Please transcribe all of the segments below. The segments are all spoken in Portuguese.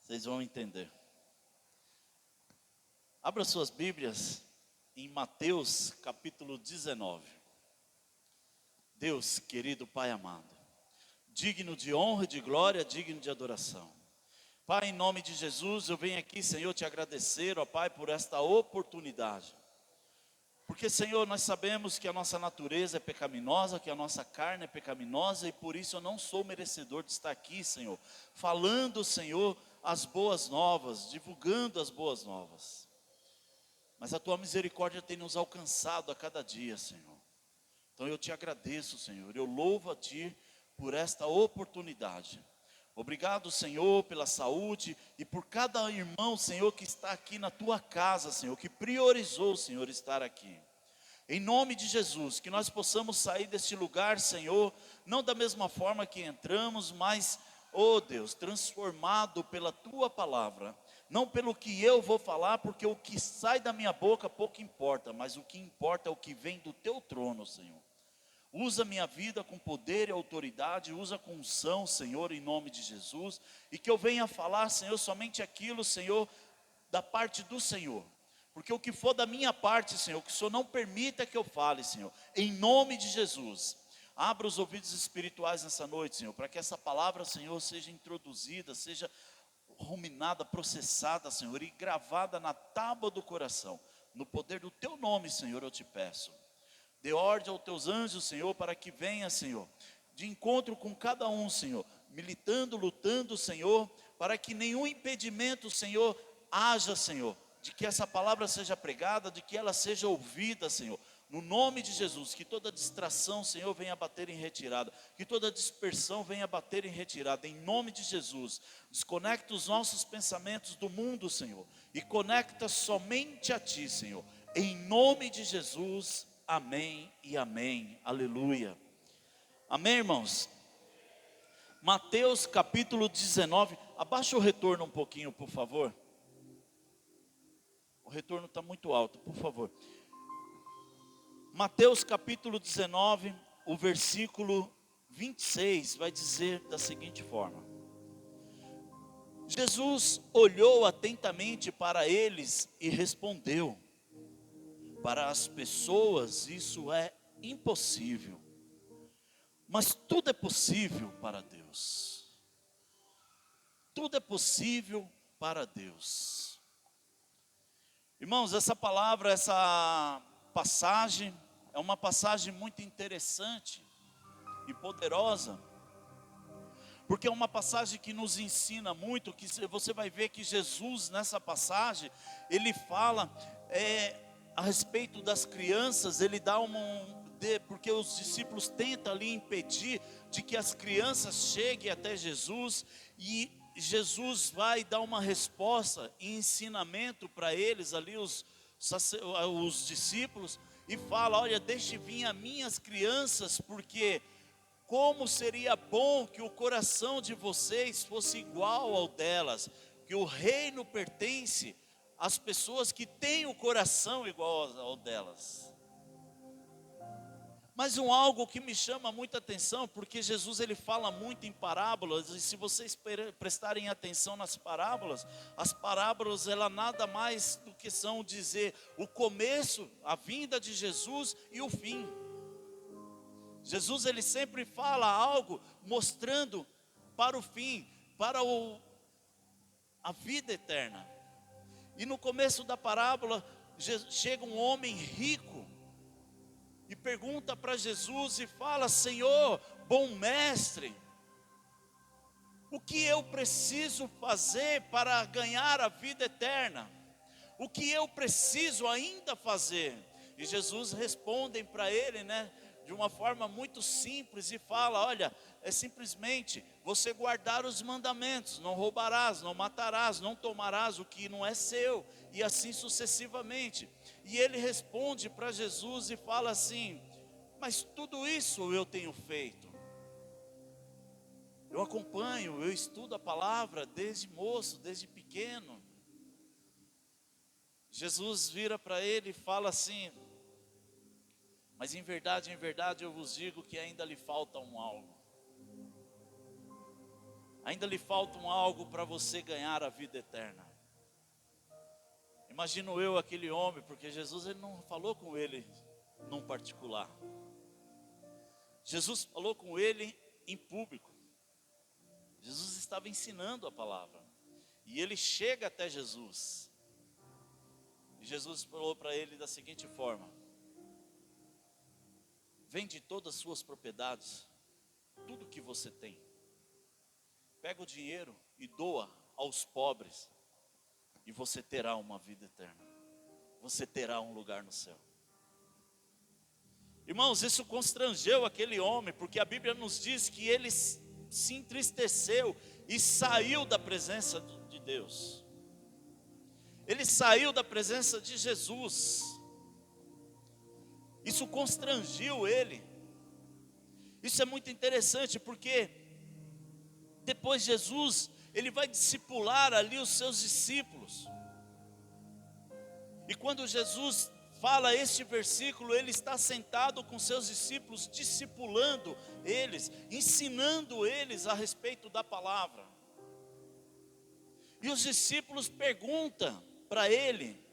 Vocês vão entender. Abra suas Bíblias em Mateus capítulo 19. Deus, querido Pai amado, digno de honra e de glória, digno de adoração. Pai, em nome de Jesus, eu venho aqui, Senhor, te agradecer, ó Pai, por esta oportunidade. Porque, Senhor, nós sabemos que a nossa natureza é pecaminosa, que a nossa carne é pecaminosa, e por isso eu não sou merecedor de estar aqui, Senhor, falando, Senhor, as boas novas, divulgando as boas novas. Mas a Tua misericórdia tem nos alcançado a cada dia, Senhor. Então eu te agradeço, Senhor, eu louvo a Ti por esta oportunidade. Obrigado, Senhor, pela saúde e por cada irmão, Senhor, que está aqui na Tua casa, Senhor, que priorizou, Senhor, estar aqui. Em nome de Jesus, que nós possamos sair deste lugar, Senhor, não da mesma forma que entramos, mas, oh Deus, transformado pela Tua palavra. Não pelo que eu vou falar, porque o que sai da minha boca pouco importa, mas o que importa é o que vem do Teu trono, Senhor. Usa minha vida com poder e autoridade, usa com unção, Senhor, em nome de Jesus, e que eu venha falar, Senhor, somente aquilo, Senhor, da parte do Senhor, porque o que for da minha parte, Senhor, que o Senhor não permita que eu fale, Senhor, em nome de Jesus. Abra os ouvidos espirituais nessa noite, Senhor, para que essa palavra, Senhor, seja introduzida, seja ruminada, processada, Senhor, e gravada na tábua do coração, no poder do Teu nome, Senhor, eu te peço. Dê ordem aos Teus anjos, Senhor, para que venha, Senhor, de encontro com cada um, Senhor, militando, lutando, Senhor, para que nenhum impedimento, Senhor, haja, Senhor, de que essa palavra seja pregada, de que ela seja ouvida, Senhor. No nome de Jesus, que toda distração, Senhor, venha bater em retirada, que toda dispersão venha bater em retirada, em nome de Jesus. Desconecta os nossos pensamentos do mundo, Senhor, e conecta somente a Ti, Senhor, em nome de Jesus. Amém e amém, aleluia. Amém, irmãos? Mateus capítulo 19, abaixa o retorno um pouquinho, por favor. O retorno está muito alto, por favor. Mateus capítulo 19, o versículo 26 vai dizer da seguinte forma: Jesus olhou atentamente para eles e respondeu: para as pessoas isso é impossível, mas tudo é possível para Deus. Tudo é possível para Deus. Irmãos, essa palavra, essa passagem, é uma passagem muito interessante e poderosa, porque é uma passagem que nos ensina muito, que você vai ver que Jesus nessa passagem, ele fala a respeito das crianças, ele dá porque os discípulos tentam ali impedir de que as crianças cheguem até Jesus, e Jesus vai dar uma resposta e ensinamento para eles ali, os discípulos, e fala: olha, deixe vir as minhas crianças, porque como seria bom que o coração de vocês fosse igual ao delas, que o reino pertence às pessoas que têm o coração igual ao delas. Mas algo que me chama muita atenção, porque Jesus ele fala muito em parábolas, e se vocês prestarem atenção nas parábolas, as parábolas ela nada mais do que são dizer o começo, a vinda de Jesus e o fim. Jesus ele sempre fala algo mostrando para o fim, para a vida eterna. E no começo da parábola, chega um homem rico e pergunta para Jesus e fala: Senhor, bom mestre, o que eu preciso fazer para ganhar a vida eterna? O que eu preciso ainda fazer? E Jesus responde para ele, de uma forma muito simples, e fala: olha, é simplesmente você guardar os mandamentos: não roubarás, não matarás, não tomarás o que não é seu, e assim sucessivamente. E ele responde para Jesus e fala assim: mas tudo isso eu tenho feito. Eu acompanho, eu estudo a palavra desde moço, desde pequeno. Jesus vira para ele e fala assim: mas em verdade eu vos digo que ainda lhe falta algo. Ainda lhe falta algo para você ganhar a vida eterna. Imagino eu aquele homem, porque Jesus ele não falou com ele num particular. Jesus falou com ele em público. Jesus estava ensinando a palavra. E ele chega até Jesus. E Jesus falou para ele da seguinte forma: vende todas as suas propriedades, tudo que você tem. Pega o dinheiro e doa aos pobres. E você terá uma vida eterna. Você terá um lugar no céu. Irmãos, isso constrangeu aquele homem, porque a Bíblia nos diz que ele se entristeceu e saiu da presença de Deus. Ele saiu da presença de Jesus. Isso constrangiu ele. Isso é muito interessante, porque depois Jesus, ele vai discipular ali os seus discípulos. E quando Jesus fala este versículo, ele está sentado com seus discípulos, discipulando eles, ensinando eles a respeito da palavra. E os discípulos perguntam para ele.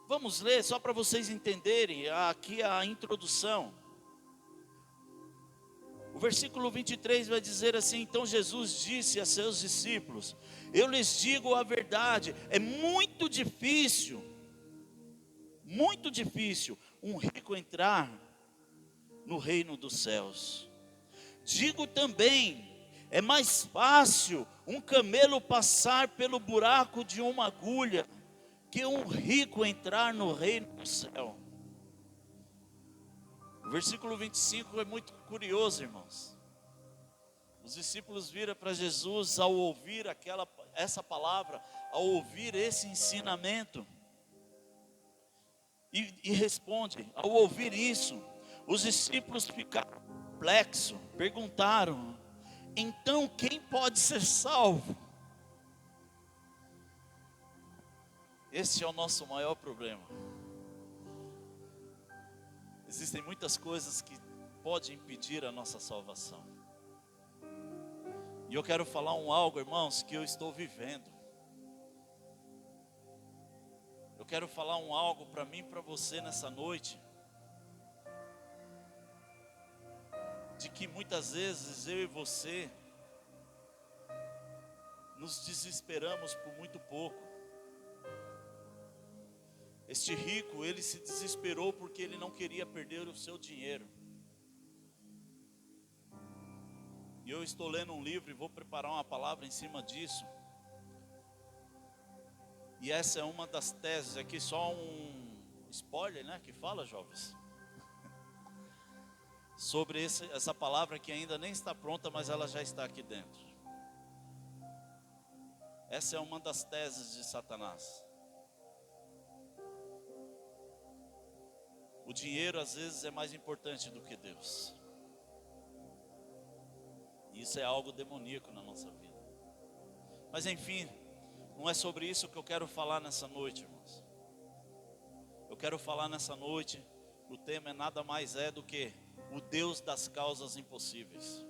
Vamos ler só para vocês entenderem aqui a introdução. O versículo 23 vai dizer assim: então Jesus disse a seus discípulos: eu lhes digo a verdade, é muito difícil um rico entrar no reino dos céus. Digo também, é mais fácil um camelo passar pelo buraco de uma agulha, que um rico entrar no reino do céu. O versículo 25 é muito curioso, irmãos. Os discípulos viram para Jesus ao ouvir essa palavra, ao ouvir esse ensinamento. E responde, ao ouvir isso, os discípulos ficaram perplexos, perguntaram: então quem pode ser salvo? Esse é o nosso maior problema. Existem muitas coisas que podem impedir a nossa salvação. E eu quero falar algo, irmãos, que eu estou vivendo. Eu quero falar algo para mim e para você nessa noite. De que muitas vezes eu e você nos desesperamos por muito pouco. Este rico, ele se desesperou porque ele não queria perder o seu dinheiro. E eu estou lendo um livro e vou preparar uma palavra em cima disso. E essa é uma das teses, aqui só um spoiler, né, que fala, jovens, sobre essa palavra que ainda nem está pronta, mas ela já está aqui dentro. Essa é uma das teses de Satanás. O dinheiro às vezes é mais importante do que Deus. E isso é algo demoníaco na nossa vida. Mas enfim, não é sobre isso que eu quero falar nessa noite, irmãos. Eu quero falar nessa noite, o tema é nada mais do que o Deus das causas impossíveis.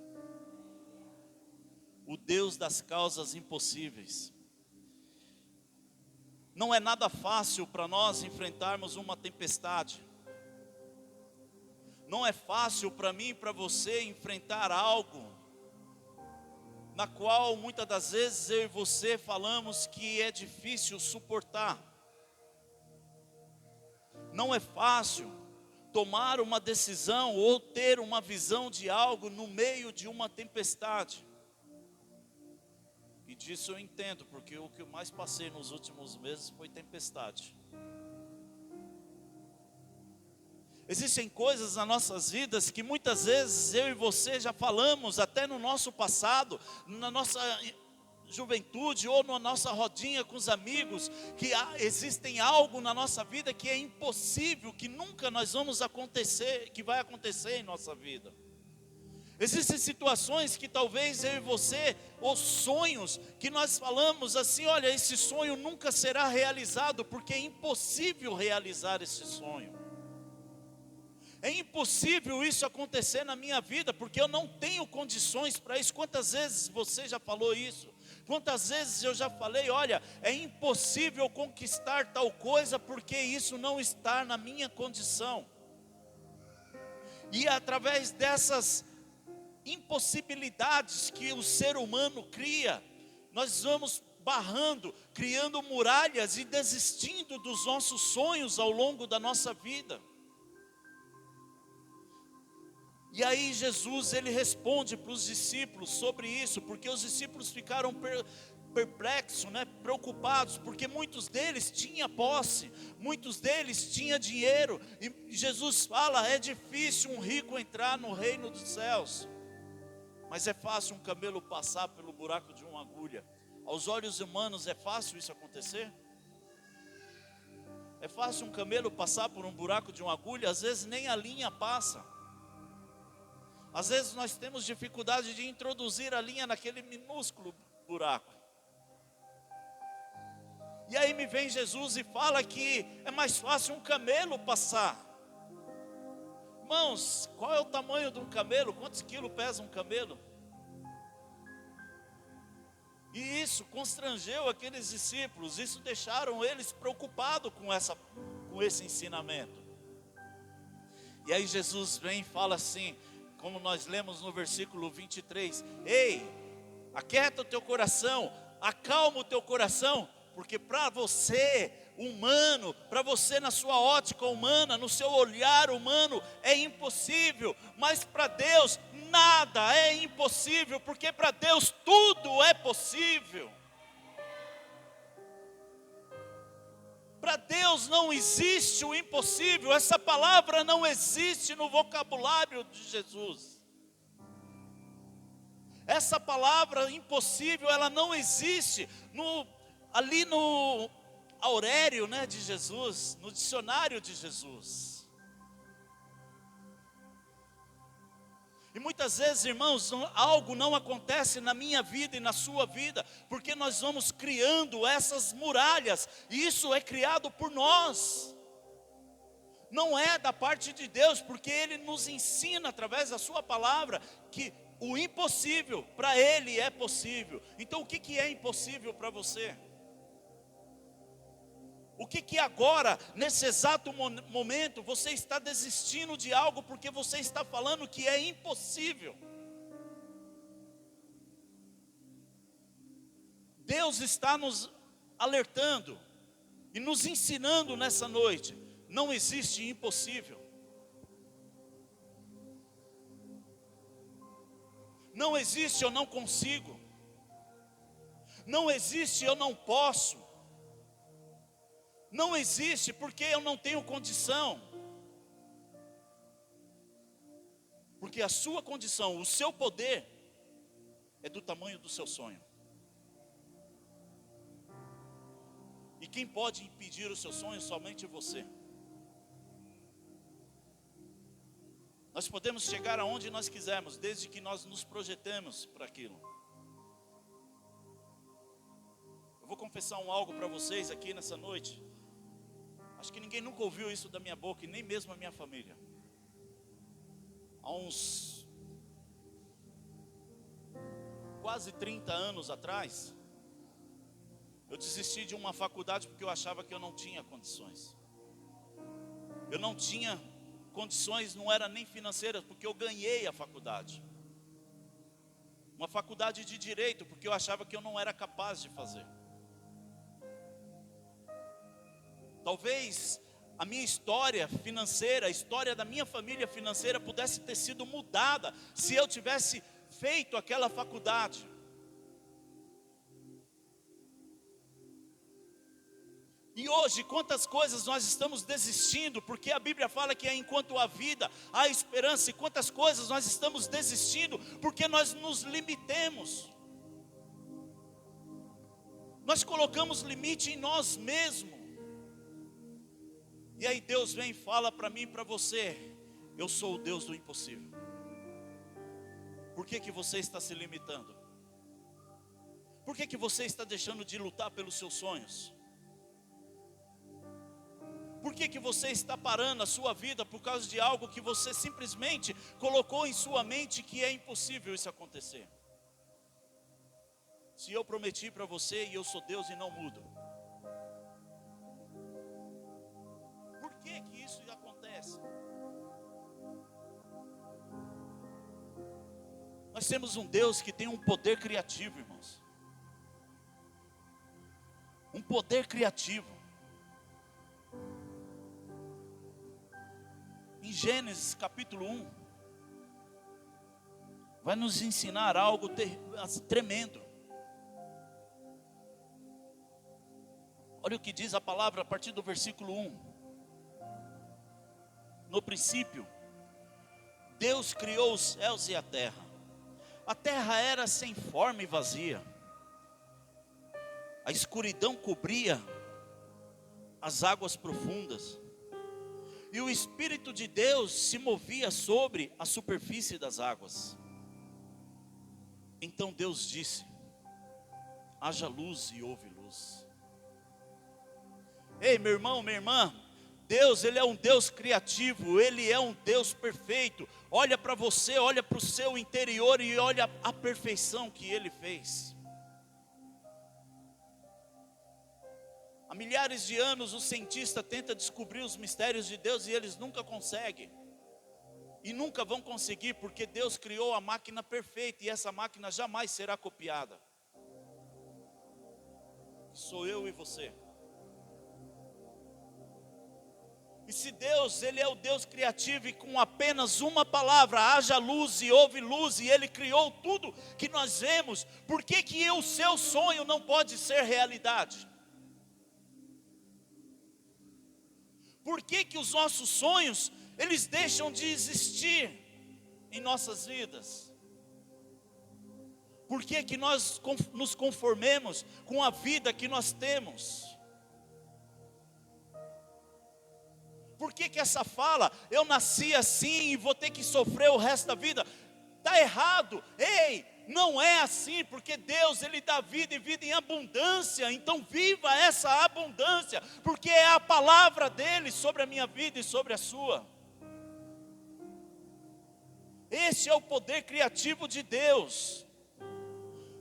O Deus das causas impossíveis. Não é nada fácil para nós enfrentarmos uma tempestade. Não é fácil para mim e para você enfrentar algo na qual muitas das vezes eu e você falamos que é difícil suportar. Não é fácil tomar uma decisão ou ter uma visão de algo no meio de uma tempestade. E disso eu entendo, porque o que eu mais passei nos últimos meses foi tempestade. Existem coisas nas nossas vidas que muitas vezes eu e você já falamos até no nosso passado, na nossa juventude ou na nossa rodinha com os amigos, que existem algo na nossa vida que é impossível, que nunca nós vamos acontecer, que vai acontecer em nossa vida. Existem situações que talvez eu e você, ou sonhos que nós falamos assim: olha, esse sonho nunca será realizado, porque é impossível realizar esse sonho. É impossível isso acontecer na minha vida, porque eu não tenho condições para isso. Quantas vezes você já falou isso? Quantas vezes eu já falei, olha, é impossível conquistar tal coisa, porque isso não está na minha condição. E através dessas impossibilidades que o ser humano cria, nós vamos barrando, criando muralhas e desistindo dos nossos sonhos ao longo da nossa vida. E aí Jesus, ele responde para os discípulos sobre isso, porque os discípulos ficaram perplexos, né, preocupados, porque muitos deles tinham posse, muitos deles tinham dinheiro, e Jesus fala, é difícil um rico entrar no reino dos céus, mas é fácil um camelo passar pelo buraco de uma agulha. Aos olhos humanos é fácil isso acontecer? É fácil um camelo passar por um buraco de uma agulha? Às vezes nem a linha passa. Às vezes nós temos dificuldade de introduzir a linha naquele minúsculo buraco. E aí me vem Jesus e fala que é mais fácil um camelo passar. Irmãos, qual é o tamanho de um camelo? Quantos quilos pesa um camelo? E isso constrangeu aqueles discípulos, isso deixaram eles preocupados com esse ensinamento. E aí Jesus vem e fala assim, como nós lemos no versículo 23, ei, aquieta o teu coração, acalma o teu coração, porque para você, humano, para você na sua ótica humana, no seu olhar humano, é impossível, mas para Deus nada é impossível, porque para Deus tudo é possível. Para Deus não existe o impossível, essa palavra não existe no vocabulário de Jesus. Essa palavra impossível, ela não existe ali no aurério, né, de Jesus, no dicionário de Jesus. E muitas vezes, irmãos, algo não acontece na minha vida e na sua vida, porque nós vamos criando essas muralhas, e isso é criado por nós. Não é da parte de Deus, porque Ele nos ensina através da sua palavra, que o impossível para Ele é possível. Então o que é impossível para você? O que agora, nesse exato momento, você está desistindo de algo porque você está falando que é impossível? Deus está nos alertando e nos ensinando nessa noite, não existe impossível. Não existe eu não consigo. Não existe eu não posso. Não existe porque eu não tenho condição. Porque a sua condição, o seu poder é do tamanho do seu sonho. E quem pode impedir o seu sonho? Somente você. Nós podemos chegar aonde nós quisermos, desde que nós nos projetemos para aquilo. Eu vou confessar algo para vocês aqui nessa noite. Acho que ninguém nunca ouviu isso da minha boca, e nem mesmo a minha família. Há uns quase 30 anos atrás, eu desisti de uma faculdade porque eu achava que eu não tinha condições. Eu não tinha condições, não era nem financeiras, porque eu ganhei a faculdade. Uma faculdade de direito, porque eu achava que eu não era capaz de fazer. Talvez a minha história financeira, a história da minha família financeira pudesse ter sido mudada se eu tivesse feito aquela faculdade. E hoje, quantas coisas nós estamos desistindo, porque a Bíblia fala que enquanto há vida, há esperança, e quantas coisas nós estamos desistindo, porque nós nos limitemos. Nós colocamos limite em nós mesmos. E aí Deus vem e fala para mim e para você, eu sou o Deus do impossível. Por que você está se limitando? Por que você está deixando de lutar pelos seus sonhos? Por que você está parando a sua vida por causa de algo que você simplesmente colocou em sua mente que é impossível isso acontecer? Se eu prometi para você e eu sou Deus e não mudo, por que isso acontece? Nós temos um Deus que tem um poder criativo, irmãos. Um poder criativo. Em Gênesis capítulo 1, vai nos ensinar algo tremendo. Olha o que diz a palavra a partir do versículo 1. No princípio, Deus criou os céus e a terra. A terra era sem forma e vazia. A escuridão cobria as águas profundas. E o Espírito de Deus se movia sobre a superfície das águas. Então Deus disse: haja luz e houve luz. Ei, meu irmão, minha irmã, Deus, Ele é um Deus criativo, Ele é um Deus perfeito. Olha para você, olha para o seu interior e olha a perfeição que Ele fez. Há milhares de anos o cientista tenta descobrir os mistérios de Deus e eles nunca conseguem. E nunca vão conseguir, porque Deus criou a máquina perfeita e essa máquina jamais será copiada. Sou eu e você. E se Deus, Ele é o Deus criativo e com apenas uma palavra, haja luz e houve luz, e Ele criou tudo que nós vemos, por que o seu sonho não pode ser realidade? Por que os nossos sonhos, eles deixam de existir em nossas vidas? Por que nós nos conformemos com a vida que nós temos? Por que essa fala, eu nasci assim e vou ter que sofrer o resto da vida? Está errado. Ei, não é assim, porque Deus, Ele dá vida e vida em abundância. Então viva essa abundância, porque é a palavra dEle sobre a minha vida e sobre a sua. Esse é o poder criativo de Deus.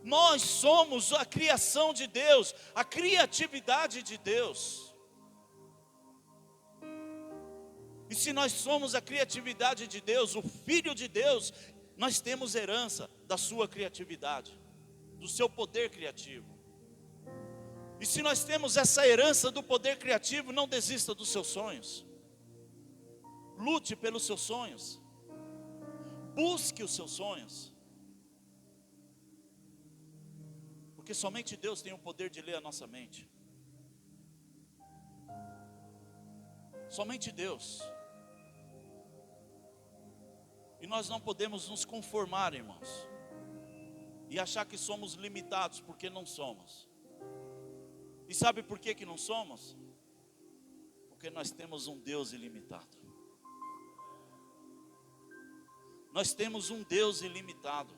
Nós somos a criação de Deus, a criatividade de Deus. E se nós somos a criatividade de Deus, o Filho de Deus, nós temos herança da sua criatividade, do seu poder criativo. E se nós temos essa herança do poder criativo, não desista dos seus sonhos. Lute pelos seus sonhos. Busque os seus sonhos. Porque somente Deus tem o poder de ler a nossa mente. Somente Deus. E nós não podemos nos conformar, irmãos, e achar que somos limitados, porque não somos. E sabe por que não somos? Porque nós temos um Deus ilimitado. Nós temos um Deus ilimitado.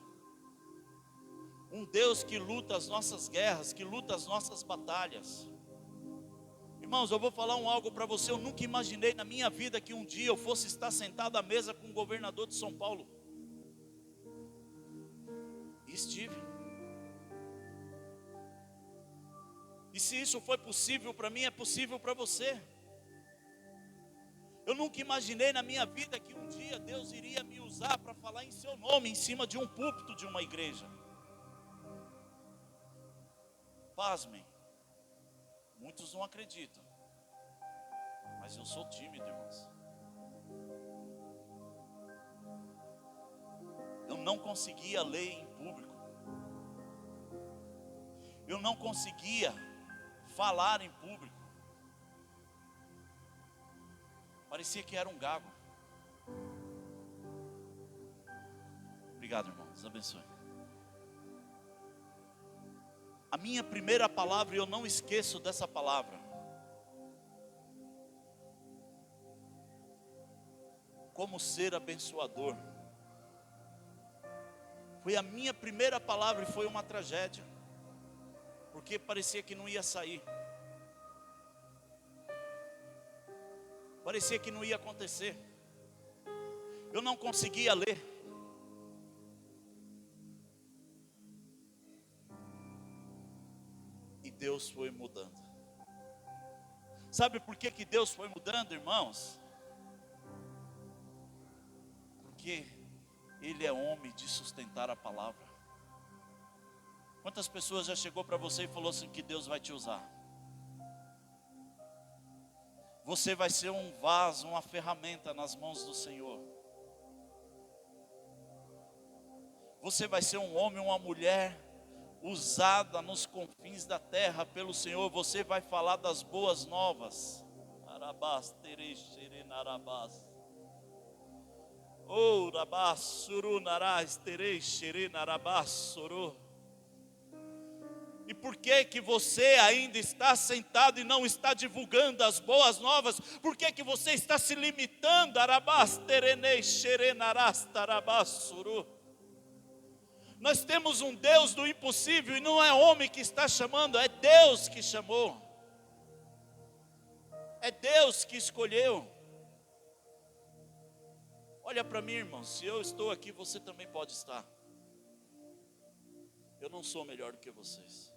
Um Deus que luta as nossas guerras, que luta as nossas batalhas. Irmãos, eu vou falar algo para você. Eu nunca imaginei na minha vida que um dia eu fosse estar sentado à mesa com o governador de São Paulo. E estive. E se isso foi possível para mim, é possível para você. Eu nunca imaginei na minha vida que um dia Deus iria me usar para falar em seu nome em cima de um púlpito de uma igreja. Pasmem. Muitos não acreditam, mas eu sou tímido, irmãos. Eu não conseguia ler em público. Eu não conseguia falar em público. Parecia que era um gago. Obrigado, irmão. Deus abençoe. A minha primeira palavra, e eu não esqueço dessa palavra. Como ser abençoador. Foi a minha primeira palavra e foi uma tragédia. Porque parecia que não ia sair. Parecia que não ia acontecer. Eu não conseguia ler. E Deus foi mudando. Sabe por que que Deus foi mudando, irmãos? Porque Ele é homem de sustentar a palavra. Quantas pessoas já chegou para você e falou assim que Deus vai te usar? Você vai ser um vaso, uma ferramenta nas mãos do Senhor. Você vai ser um homem, uma mulher usada nos confins da terra pelo Senhor. Você vai falar das boas novas. Arabás, tereixere, narabás. Oh, rabás, suru, narás, tereixere, narabás, suru. E por que que você ainda está sentado e não está divulgando as boas novas? Por que que você está se limitando? Arabás, terenei, xerenarás, tarabás, suru. Nós temos um Deus do impossível e não é homem que está chamando, é Deus que chamou. É Deus que escolheu. Olha para mim, irmão, se eu estou aqui, você também pode estar. Eu não sou melhor do que vocês.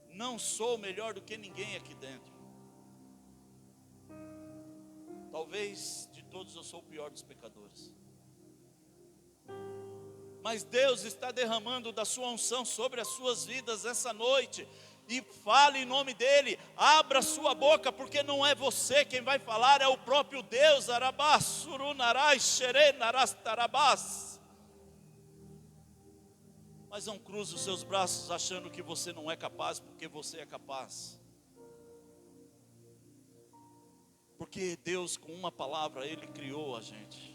Não sou melhor do que ninguém aqui dentro. Talvez de todos eu sou o pior dos pecadores. Mas Deus está derramando da sua unção sobre as suas vidas essa noite. E fale em nome dEle. Abra sua boca, porque não é você quem vai falar, é o próprio Deus. Arabás, surunarai, xerenarás, tarabás. Mas não cruze os seus braços achando que você não é capaz, porque você é capaz. Porque Deus, com uma palavra, Ele criou a gente.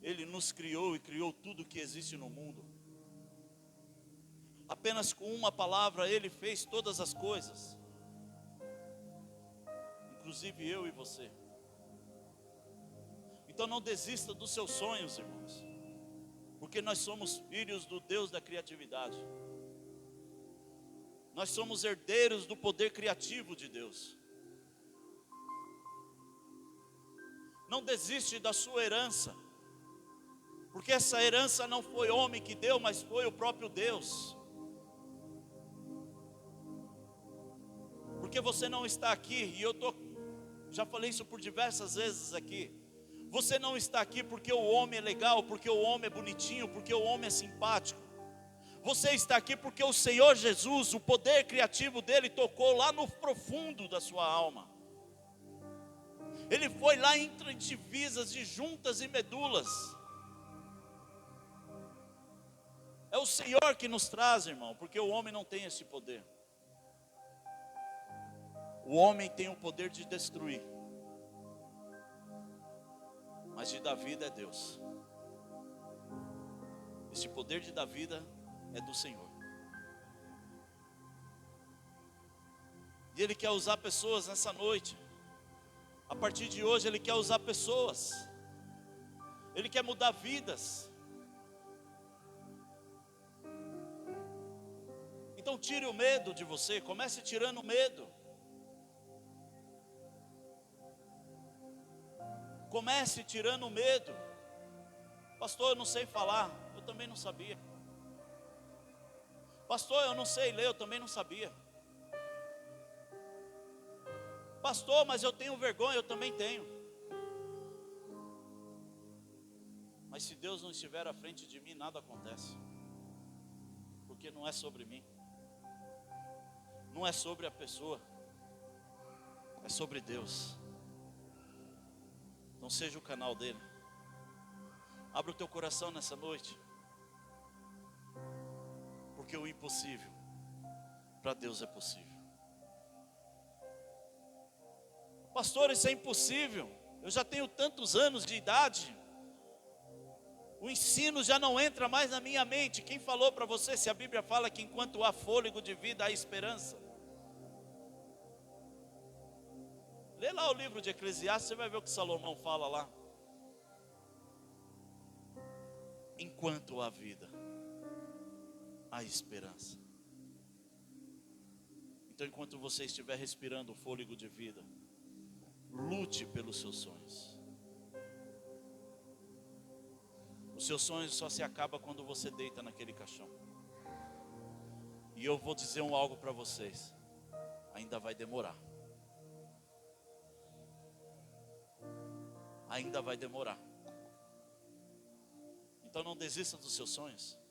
Ele nos criou e criou tudo que existe no mundo. Apenas com uma palavra Ele fez todas as coisas. Inclusive eu e você. Então não desista dos seus sonhos, irmãos. Porque nós somos filhos do Deus da criatividade. Nós somos herdeiros do poder criativo de Deus. Não desiste da sua herança. Porque essa herança não foi homem que deu, mas foi o próprio Deus. Porque você não está aqui, e já falei isso por diversas vezes aqui. Você não está aqui porque o homem é legal, porque o homem é bonitinho, porque o homem é simpático. Você está aqui porque o Senhor Jesus, o poder criativo dele tocou lá no profundo da sua alma. Ele foi lá entre divisas de juntas e medulas. É o Senhor que nos traz, irmão, porque o homem não tem esse poder. O homem tem o poder de destruir, mas de dar vida é Deus. Esse poder de dar vida é do Senhor. E Ele quer usar pessoas nessa noite. A partir de hoje Ele quer usar pessoas. Ele quer mudar vidas. Então tire o medo de você, comece tirando o medo. Comece tirando o medo. Pastor, eu não sei falar, eu também não sabia. Pastor, eu não sei ler, eu também não sabia. Pastor, mas eu tenho vergonha, eu também tenho. Mas se Deus não estiver à frente de mim, nada acontece. Porque não é sobre mim. Não é sobre a pessoa. É sobre Deus. Então seja o canal dele. Abra o teu coração nessa noite. Porque o impossível para Deus é possível. Pastor, isso é impossível. Eu já tenho tantos anos de idade. O ensino já não entra mais na minha mente. Quem falou para você se a Bíblia fala que enquanto há fôlego de vida há esperança? Lê lá o livro de Eclesiastes, você vai ver o que Salomão fala lá. Enquanto há vida, há esperança. Então, enquanto você estiver respirando o fôlego de vida, lute pelos seus sonhos. Os seus sonhos só se acabam quando você deita naquele caixão. E eu vou dizer algo para vocês. Ainda vai demorar. Ainda vai demorar. Então não desista dos seus sonhos.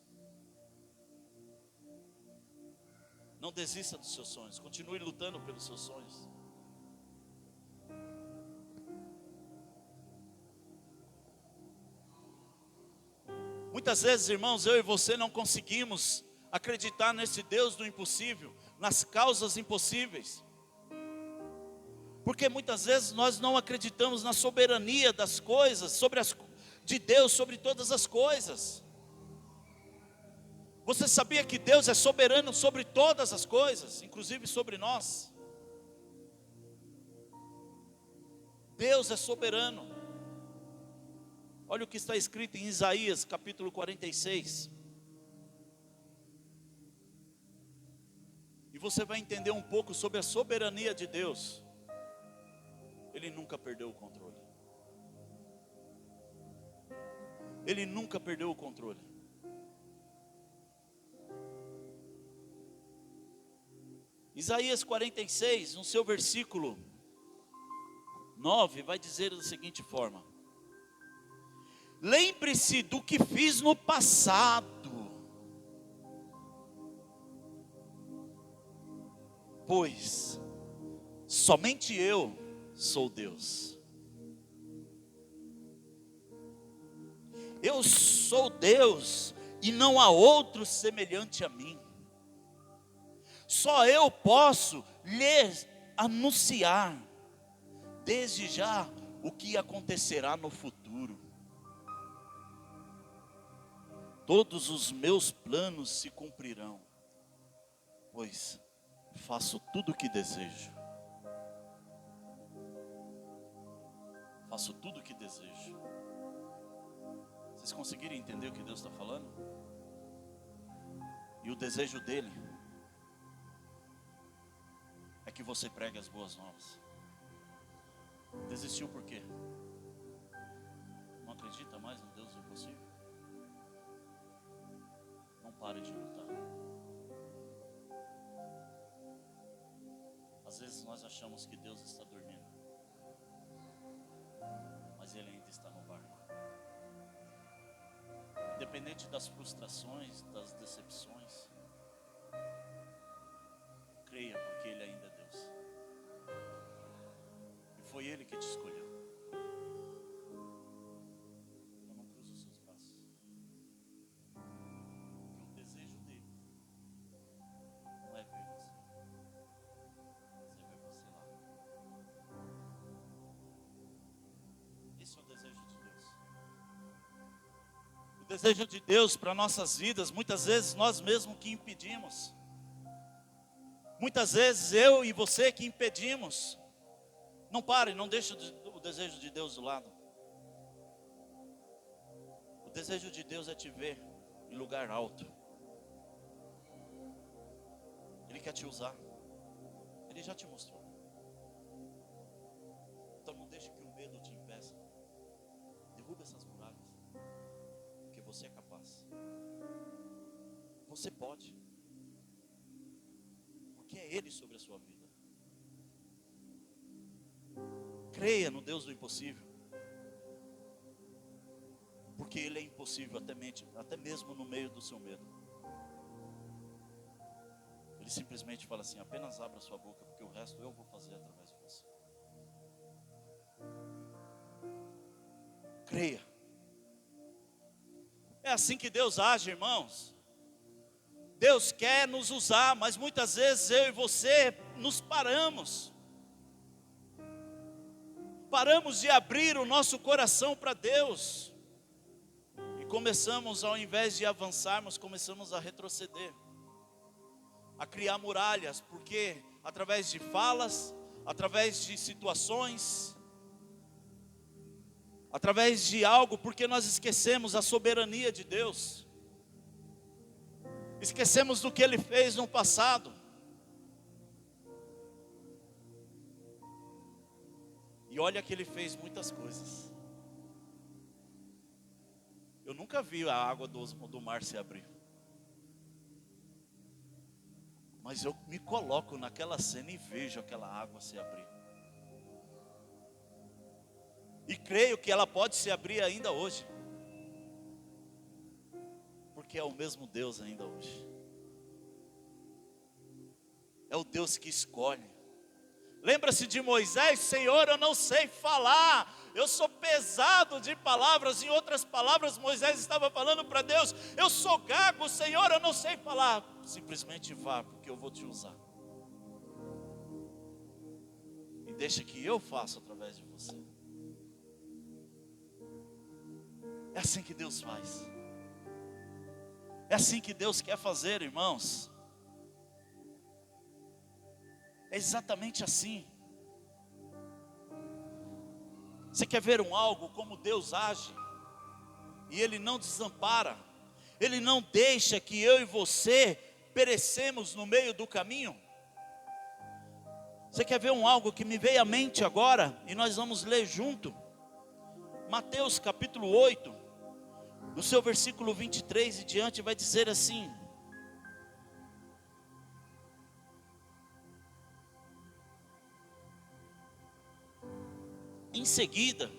Não desista dos seus sonhos. Continue lutando pelos seus sonhos. Muitas vezes, irmãos, eu e você não conseguimos acreditar nesse Deus do impossível, nas causas impossíveis. Porque muitas vezes nós não acreditamos na soberania das coisas, de Deus sobre todas as coisas. Você sabia que Deus é soberano sobre todas as coisas, inclusive sobre nós? Deus é soberano. Olha o que está escrito em Isaías capítulo 46. E você vai entender um pouco sobre a soberania de Deus. Ele nunca perdeu o controle. Ele nunca perdeu o controle. Isaías 46, no seu versículo 9, vai dizer da seguinte forma: lembre-se do que fiz no passado, pois somente eu sou Deus. Eu sou Deus e não há outro semelhante a mim. Só eu posso lhes anunciar desde já o que acontecerá no futuro. Todos os meus planos se cumprirão, pois faço tudo o que desejo. Faço tudo o que desejo. Vocês conseguiram entender o que Deus está falando? E o desejo dele é que você pregue as boas novas. Desistiu por quê? Não acredita mais no Deus do impossível? Não pare de lutar. Às vezes nós achamos que Deus está dormindo, mas Ele ainda está no barco. Independente das frustrações, das decepções, creia, porque Ele ainda é Deus. E foi Ele que te escolheu. Então não cruze os seus braços, porque o desejo dele não é ver você, mas é ver você lá. Esse é o desejo de Deus. O desejo de Deus para nossas vidas, muitas vezes nós mesmos que impedimos. Muitas vezes eu e você que impedimos. Não pare, não deixe o desejo de Deus do lado. O desejo de Deus é te ver em lugar alto. Ele quer te usar. Ele já te mostrou. Então não deixe que o medo te impeça. Derruba essas muralhas, porque você é capaz. Você pode. Porque é Ele sobre a sua vida. Creia no Deus do impossível. Porque Ele é impossível até mesmo no meio do seu medo. Ele simplesmente fala assim: apenas abra sua boca, porque o resto eu vou fazer através de você. Creia. É assim que Deus age, irmãos. Deus quer nos usar, mas muitas vezes eu e você nos paramos. Paramos de abrir o nosso coração para Deus. E começamos, ao invés de avançarmos, começamos a retroceder. A criar muralhas, porque através de falas, através de situações, através de algo, porque nós esquecemos a soberania de Deus. Esquecemos do que Ele fez no passado. olha que ele fez muitas coisas. Eu nunca vi a água do mar se abrir. Mas eu me coloco naquela cena e vejo aquela água se abrir. E creio que ela pode se abrir ainda hoje. Porque é o mesmo Deus ainda hoje. É o Deus que escolhe. Lembra-se de Moisés: Senhor, eu não sei falar, eu sou pesado de palavras. Em outras palavras, Moisés estava falando para Deus: eu sou gago, Senhor, eu não sei falar. Simplesmente vá, porque eu vou te usar. E deixa que eu faça através de você. É assim que Deus faz. É assim que Deus quer fazer, irmãos. É exatamente assim. Você quer ver algo como Deus age? E Ele não desampara. Ele não deixa que eu e você perecemos no meio do caminho. Você quer ver algo que me veio à mente agora? E nós vamos ler junto. Mateus capítulo 8. No seu versículo 23 e diante vai dizer assim: em seguida,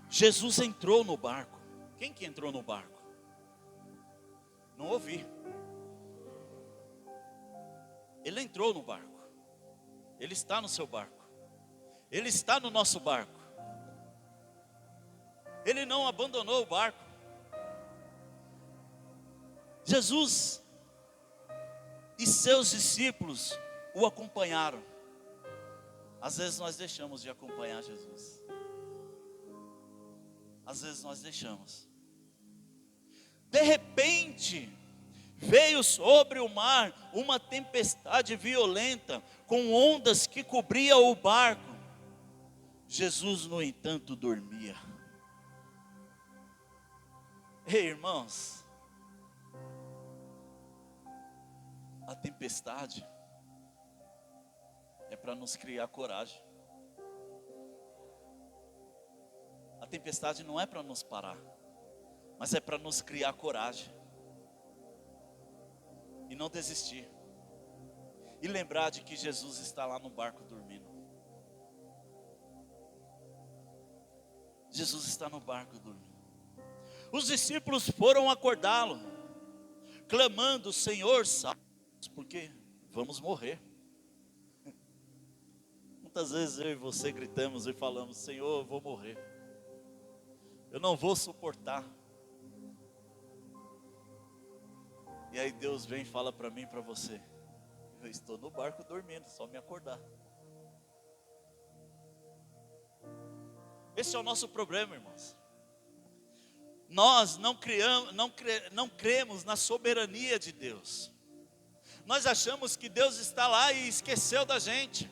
Jesus entrou no barco. Quem que entrou no barco? Não ouvi. Ele entrou no barco. Ele está no seu barco. Ele está no nosso barco. Ele não abandonou o barco. Jesus e seus discípulos o acompanharam. Às vezes nós deixamos de acompanhar Jesus. Às vezes nós deixamos. De repente, veio sobre o mar uma tempestade violenta, com ondas que cobriam o barco. Jesus, no entanto, dormia. Ei, irmãos, a tempestade é para nos criar coragem. A tempestade não é para nos parar, mas é para nos criar coragem. E não desistir. E lembrar de que Jesus está lá no barco dormindo. Jesus está no barco dormindo. Os discípulos foram acordá-lo, clamando: Senhor, salva-nos, porque vamos morrer. Muitas vezes eu e você gritamos e falamos: Senhor, eu vou morrer. Eu não vou suportar. E aí Deus vem e fala para mim e para você: eu estou no barco dormindo, só me acordar. Esse é o nosso problema, irmãos. Nós não cremos na soberania de Deus. Nós achamos que Deus está lá e esqueceu da gente.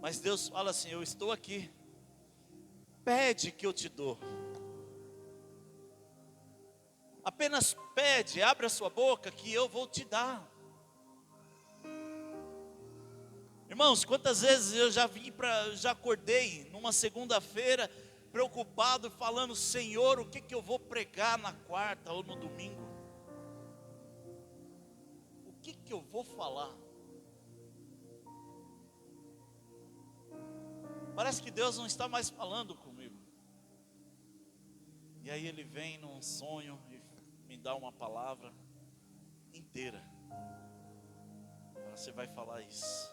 Mas Deus fala assim: eu estou aqui. Pede que eu te dou. Apenas pede, abre a sua boca que eu vou te dar. Irmãos, quantas vezes eu já acordei numa segunda-feira preocupado, falando: Senhor, o que eu vou pregar na quarta ou no domingo? O que eu vou falar? Parece que Deus não está mais falando comigo. E aí Ele vem num sonho e me dá uma palavra inteira. Você vai falar isso.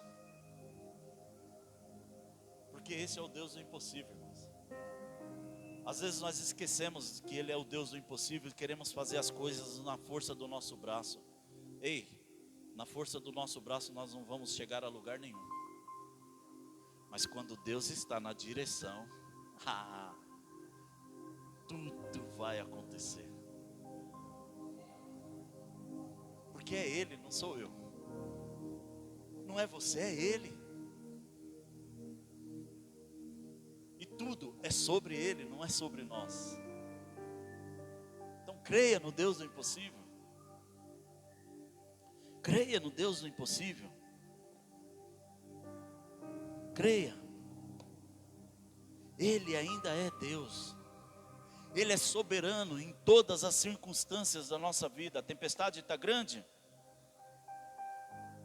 Porque esse é o Deus do impossível, irmãos. Às vezes nós esquecemos que Ele é o Deus do impossível e queremos fazer as coisas na força do nosso braço. Ei, na força do nosso braço nós não vamos chegar a lugar nenhum. Mas quando Deus está na direção, tudo vai acontecer. Porque é Ele, não sou eu. Não é você, é Ele. E tudo é sobre Ele, não é sobre nós. Então creia no Deus do impossível. Creia no Deus do impossível. Creia. Ele ainda é Deus. Ele é soberano em todas as circunstâncias da nossa vida. A tempestade está grande.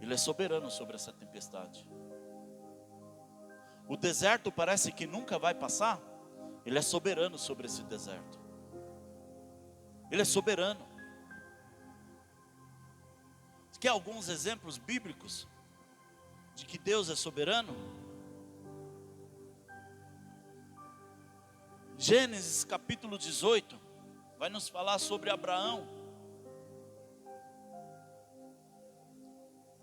Ele é soberano sobre essa tempestade. O deserto parece que nunca vai passar. Ele é soberano sobre esse deserto. Ele é soberano. Quer alguns exemplos bíblicos de que Deus é soberano? Gênesis capítulo 18 vai nos falar sobre Abraão.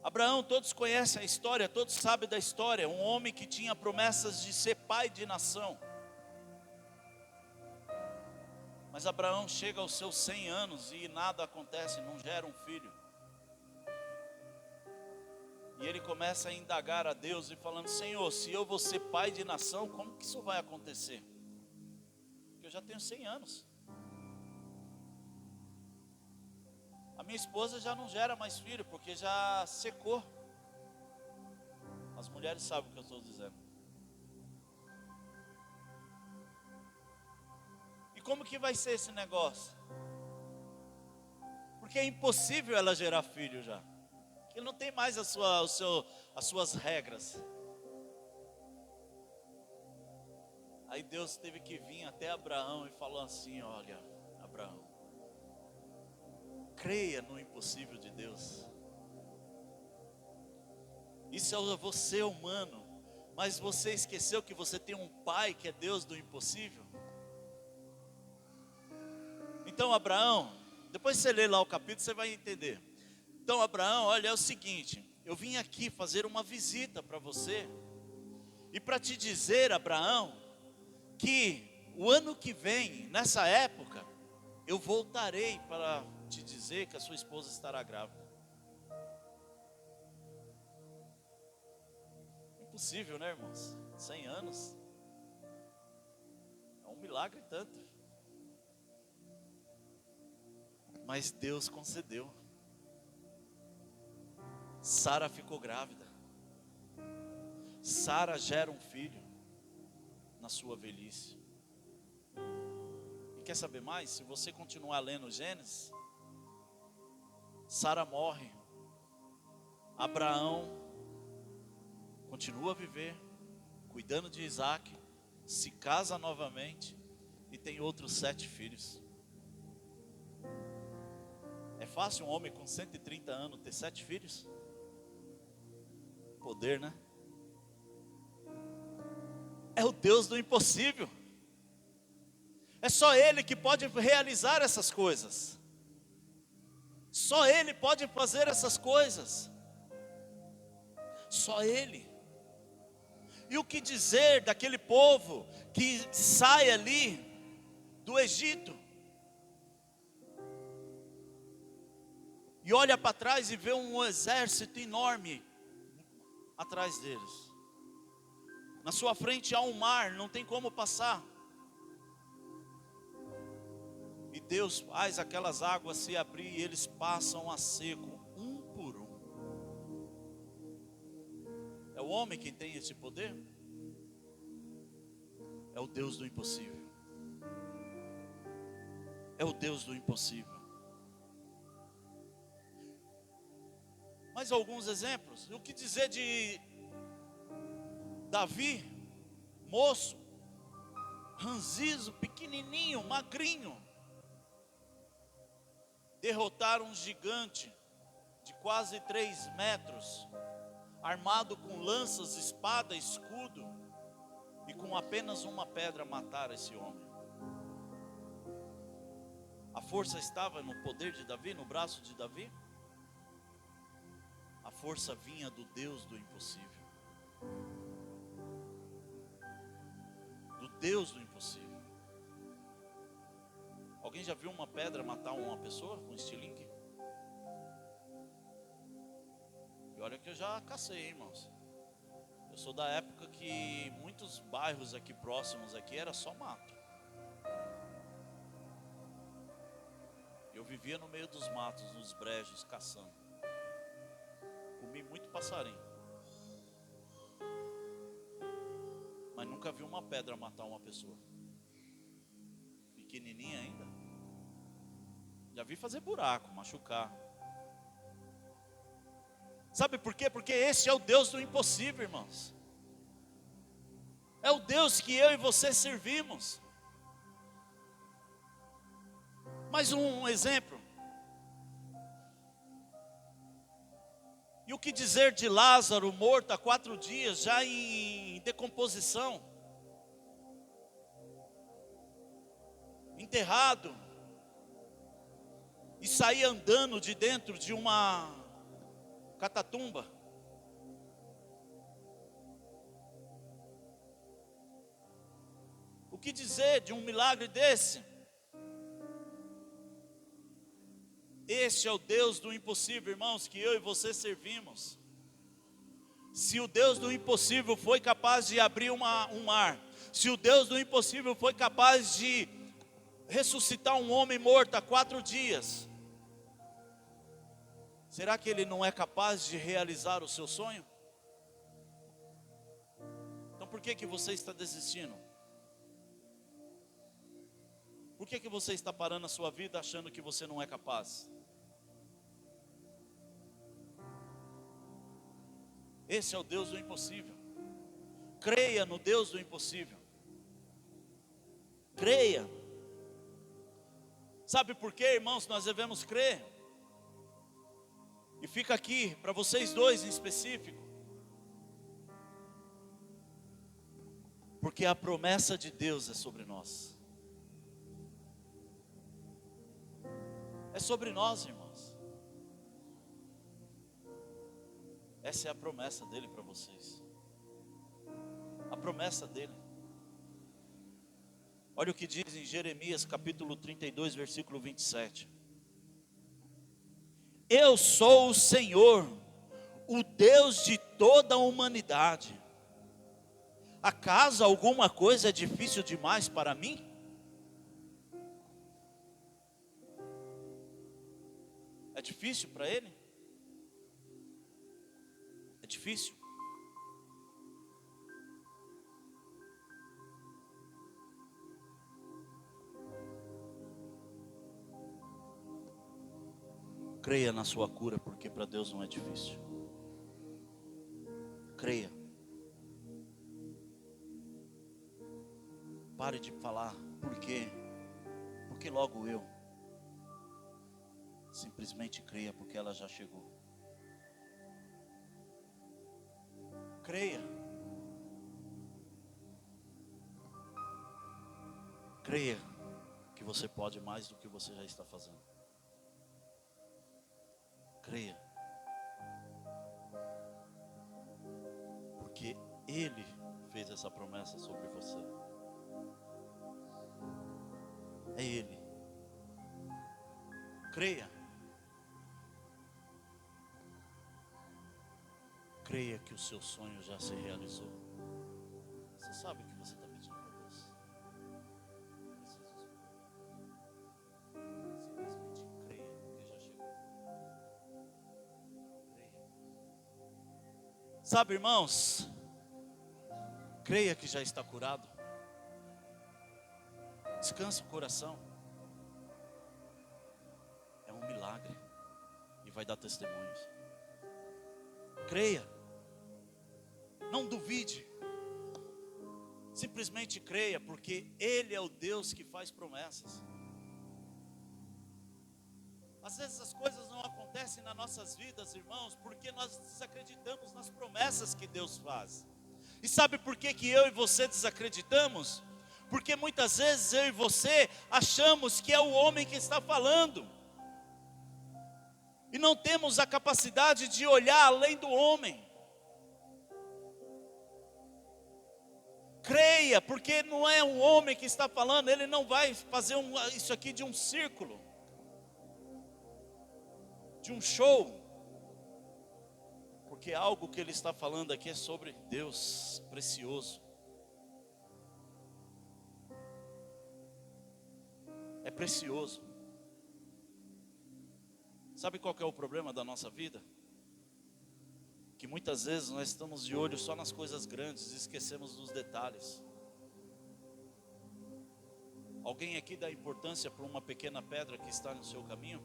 Abraão, todos conhecem a história, todos sabem da história. Um homem que tinha promessas de ser pai de nação. Mas Abraão chega aos seus 100 anos e nada acontece, não gera um filho. E ele começa a indagar a Deus e falando: Senhor, se eu vou ser pai de nação, como que isso vai acontecer? Porque eu já tenho 100 anos. A minha esposa já não gera mais filho, porque já secou. As mulheres sabem o que eu estou dizendo. E como que vai ser esse negócio? Porque é impossível ela gerar filho já. Ele não tem mais as suas regras. Aí Deus teve que vir até Abraão e falou assim: olha, Abraão, creia no impossível de Deus. Isso é você humano, mas você esqueceu que você tem um pai que é Deus do impossível? Então Abraão, depois você lê lá o capítulo, você vai entender. Então Abraão, olha, é o seguinte: eu vim aqui fazer uma visita para você, e para te dizer, Abraão, que o ano que vem, nessa época, eu voltarei para te dizer que a sua esposa estará grávida. Impossível, né, irmãos? 100 anos, é um milagre tanto. Mas Deus concedeu. Sara ficou grávida. Sara gera um filho na sua velhice. E quer saber mais? Se você continuar lendo Gênesis, Sara morre. Abraão continua a viver, cuidando de Isaac, se casa novamente e tem outros 7 filhos. É fácil um homem com 130 anos ter 7 filhos? Poder, né? É o Deus do impossível. É só Ele que pode realizar essas coisas. Só Ele pode fazer essas coisas. Só Ele. E o que dizer daquele povo que sai ali do Egito e olha para trás e vê um exército enorme atrás deles? Na sua frente há um mar, não tem como passar. E Deus faz aquelas águas se abrir e eles passam a seco, um por um. É o homem que tem esse poder? É o Deus do impossível. É o Deus do impossível. Mais alguns exemplos. O que dizer de Davi, moço, ranzizo, pequenininho, magrinho, derrotar um gigante de quase 3 metros, armado com lanças, espada, escudo, e com apenas uma pedra matar esse homem. A força estava no poder de Davi, no braço de Davi? A força vinha do Deus do impossível. Do Deus do impossível. Alguém já viu uma pedra matar uma pessoa com estilingue? E olha que eu já cacei, irmãos. Eu sou da época que muitos bairros aqui próximos aqui era só mato. Eu vivia no meio dos matos, nos brejos, caçando. Comi muito passarinho. mas nunca vi uma pedra matar uma pessoa. Pequenininha ainda. Já vi fazer buraco, machucar. Sabe por quê? Porque esse é o Deus do impossível, irmãos. É o Deus que eu e você servimos. Mais um exemplo. E o que dizer de Lázaro, morto há 4 dias, já em decomposição, enterrado, e sair andando de dentro de uma catatumba? O que dizer de um milagre desse? Este é o Deus do impossível, irmãos, que eu e você servimos. Se o Deus do impossível foi capaz de abrir um mar, se o Deus do impossível foi capaz de ressuscitar um homem morto há 4 dias, será que Ele não é capaz de realizar o seu sonho? Então por que você está desistindo? Por que você está parando a sua vida achando que você não é capaz? Esse é o Deus do impossível. Creia no Deus do impossível. Creia. Sabe por quê, irmãos, nós devemos crer? E fica aqui para vocês dois em específico. Porque a promessa de Deus é sobre nós. É sobre nós, irmãos. Essa é a promessa dele para vocês. A promessa dele. Olha o que diz em Jeremias capítulo 32, versículo 27. Eu sou o Senhor, o Deus de toda a humanidade. Acaso alguma coisa é difícil demais para mim? É difícil para ele? É difícil? Creia na sua cura, porque para Deus não é difícil. Creia. Pare de falar, por quê? Porque logo eu. Simplesmente creia, porque ela já chegou. Creia. Creia que você pode mais do que você já está fazendo. Creia. Porque Ele fez essa promessa sobre você. É Ele. Creia. Creia que o seu sonho já se realizou. Você sabe o que você está pedindo para Deus? Simplesmente creia, porque já chegou. Creia. Sabe, irmãos? Creia que já está curado. Descansa o coração. É um milagre. E vai dar testemunhos. Creia. Não duvide. Simplesmente creia, porque Ele é o Deus que faz promessas. Às vezes as coisas não acontecem nas nossas vidas, irmãos, porque nós desacreditamos nas promessas que Deus faz. E sabe por que eu e você desacreditamos? Porque muitas vezes eu e você achamos que é o homem que está falando. E não temos a capacidade de olhar além do homem. Creia, porque não é um homem que está falando, ele não vai fazer isso aqui de um círculo, de um show, porque algo que ele está falando aqui é sobre Deus precioso. É precioso. Sabe qual que é o problema da nossa vida? que muitas vezes nós estamos de olho só nas coisas grandes e esquecemos dos detalhes. Alguém aqui dá importância para uma pequena pedra que está no seu caminho?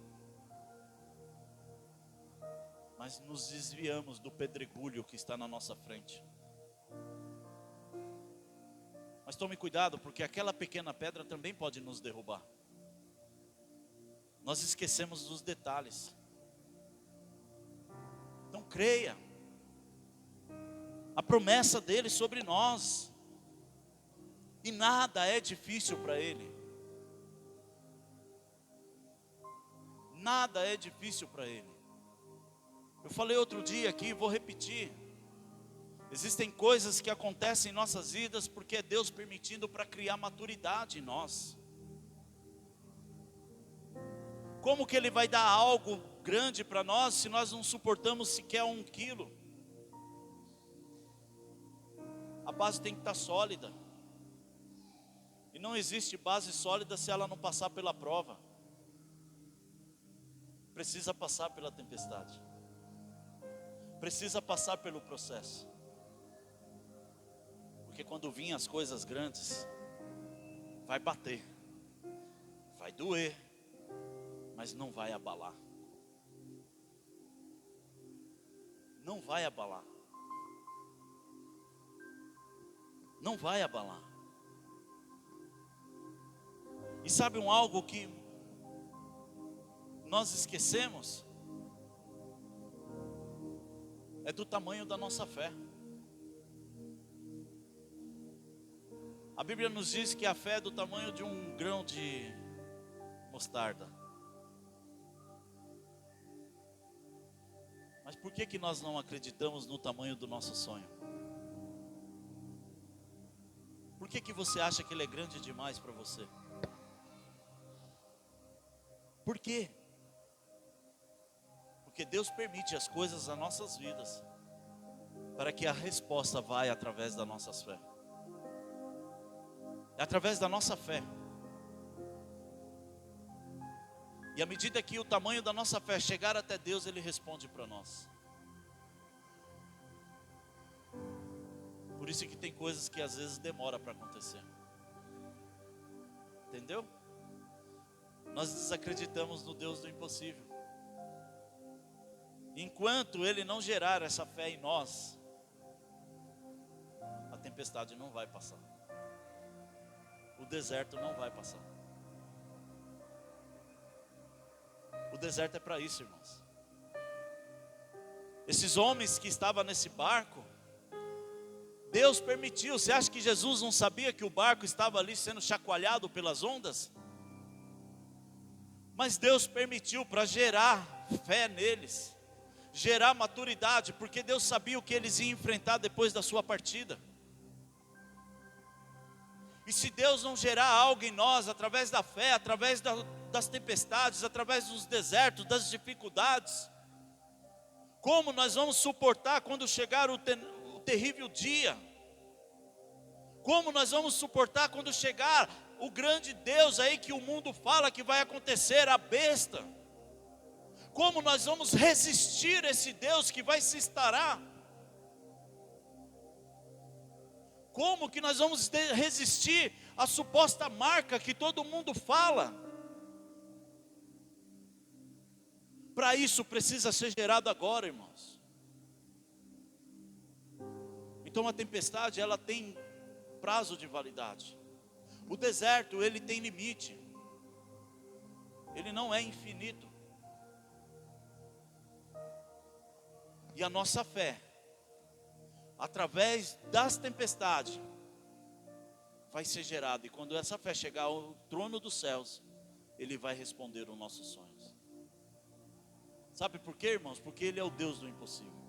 Mas nos desviamos do pedregulho que está na nossa frente. Mas tome cuidado, porque aquela pequena pedra também pode nos derrubar. Nós esquecemos dos detalhes. Então creia. A promessa dele sobre nós. E nada é difícil para ele. Nada é difícil para ele. Eu falei outro dia aqui, vou repetir. Existem coisas que acontecem em nossas vidas porque é Deus permitindo para criar maturidade em nós. Como que Ele vai dar algo grande para nós se nós não suportamos sequer 1 quilo? A base tem que estar sólida. E não existe base sólida se ela não passar pela prova. Precisa passar pela tempestade. Precisa passar pelo processo. Porque quando vir as coisas grandes, vai bater, vai doer, mas não vai abalar. Não vai abalar. Não vai abalar. E sabe algo que nós esquecemos? É do tamanho da nossa fé. A Bíblia nos diz que a fé é do tamanho de um grão de mostarda. Mas por que nós não acreditamos no tamanho do nosso sonho? Por que você acha que ele é grande demais para você? Por quê? Porque Deus permite as coisas nas nossas vidas para que a resposta vá através das nossas fé. É através da nossa fé. E à medida que o tamanho da nossa fé chegar até Deus, Ele responde para nós. Por isso que tem coisas que às vezes demora para acontecer. Entendeu? Nós desacreditamos no Deus do impossível. Enquanto Ele não gerar essa fé em nós, a tempestade não vai passar. O deserto não vai passar. O deserto é para isso, irmãos. Esses homens que estavam nesse barco, Deus permitiu. Você acha que Jesus não sabia que o barco estava ali sendo chacoalhado pelas ondas? Mas Deus permitiu para gerar fé neles, gerar maturidade, porque Deus sabia o que eles iam enfrentar depois da sua partida. E se Deus não gerar algo em nós, através da fé, através das tempestades, através dos desertos, das dificuldades, como nós vamos suportar quando chegar o terrível dia? Como nós vamos suportar quando chegar o grande Deus aí que o mundo fala que vai acontecer, a besta? Como nós vamos resistir a esse Deus que vai se instaurar? Como que nós vamos resistir à suposta marca que todo mundo fala? Para isso precisa ser gerado agora, irmãos. Então a tempestade, ela tem prazo de validade. O deserto, ele tem limite. Ele não é infinito. E a nossa fé, através das tempestades, vai ser gerada. E quando essa fé chegar ao trono dos céus, Ele vai responder os nossos sonhos. Sabe por quê, irmãos? Porque Ele é o Deus do impossível.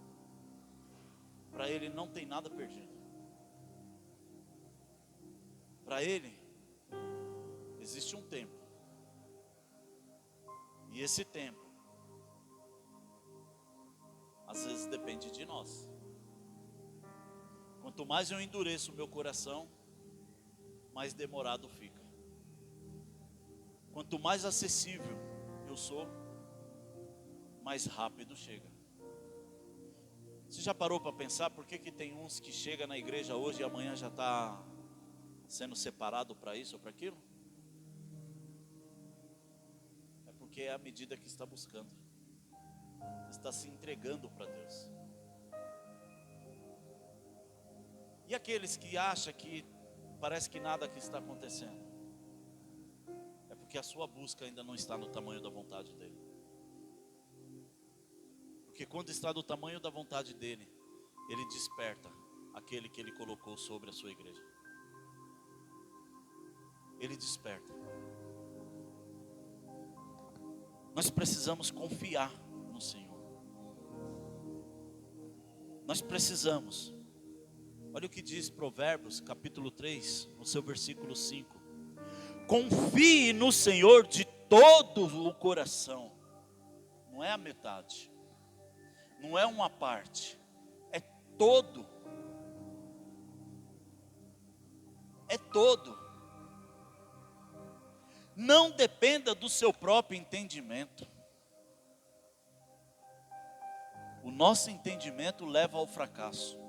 Para Ele não tem nada perdido. Para Ele existe um tempo. E esse tempo, às vezes depende de nós. Quanto mais eu endureço o meu coração, mais demorado fica. Quanto mais acessível eu sou, mais rápido chega. Você já parou para pensar por que tem uns que chegam na igreja hoje e amanhã já está sendo separado para isso ou para aquilo? É porque é a medida que está buscando, está se entregando para Deus. E aqueles que acham que parece que nada aqui está acontecendo, é porque a sua busca ainda não está no tamanho da vontade dele. Porque quando está do tamanho da vontade dele, ele desperta aquele que ele colocou sobre a sua igreja. Ele desperta. Nós precisamos confiar no Senhor. Nós precisamos. Olha o que diz Provérbios, capítulo 3, no seu versículo 5. Confie no Senhor de todo o coração. Não é a metade. Não é uma parte. É todo. É todo. Não dependa do seu próprio entendimento. O nosso entendimento leva ao fracasso,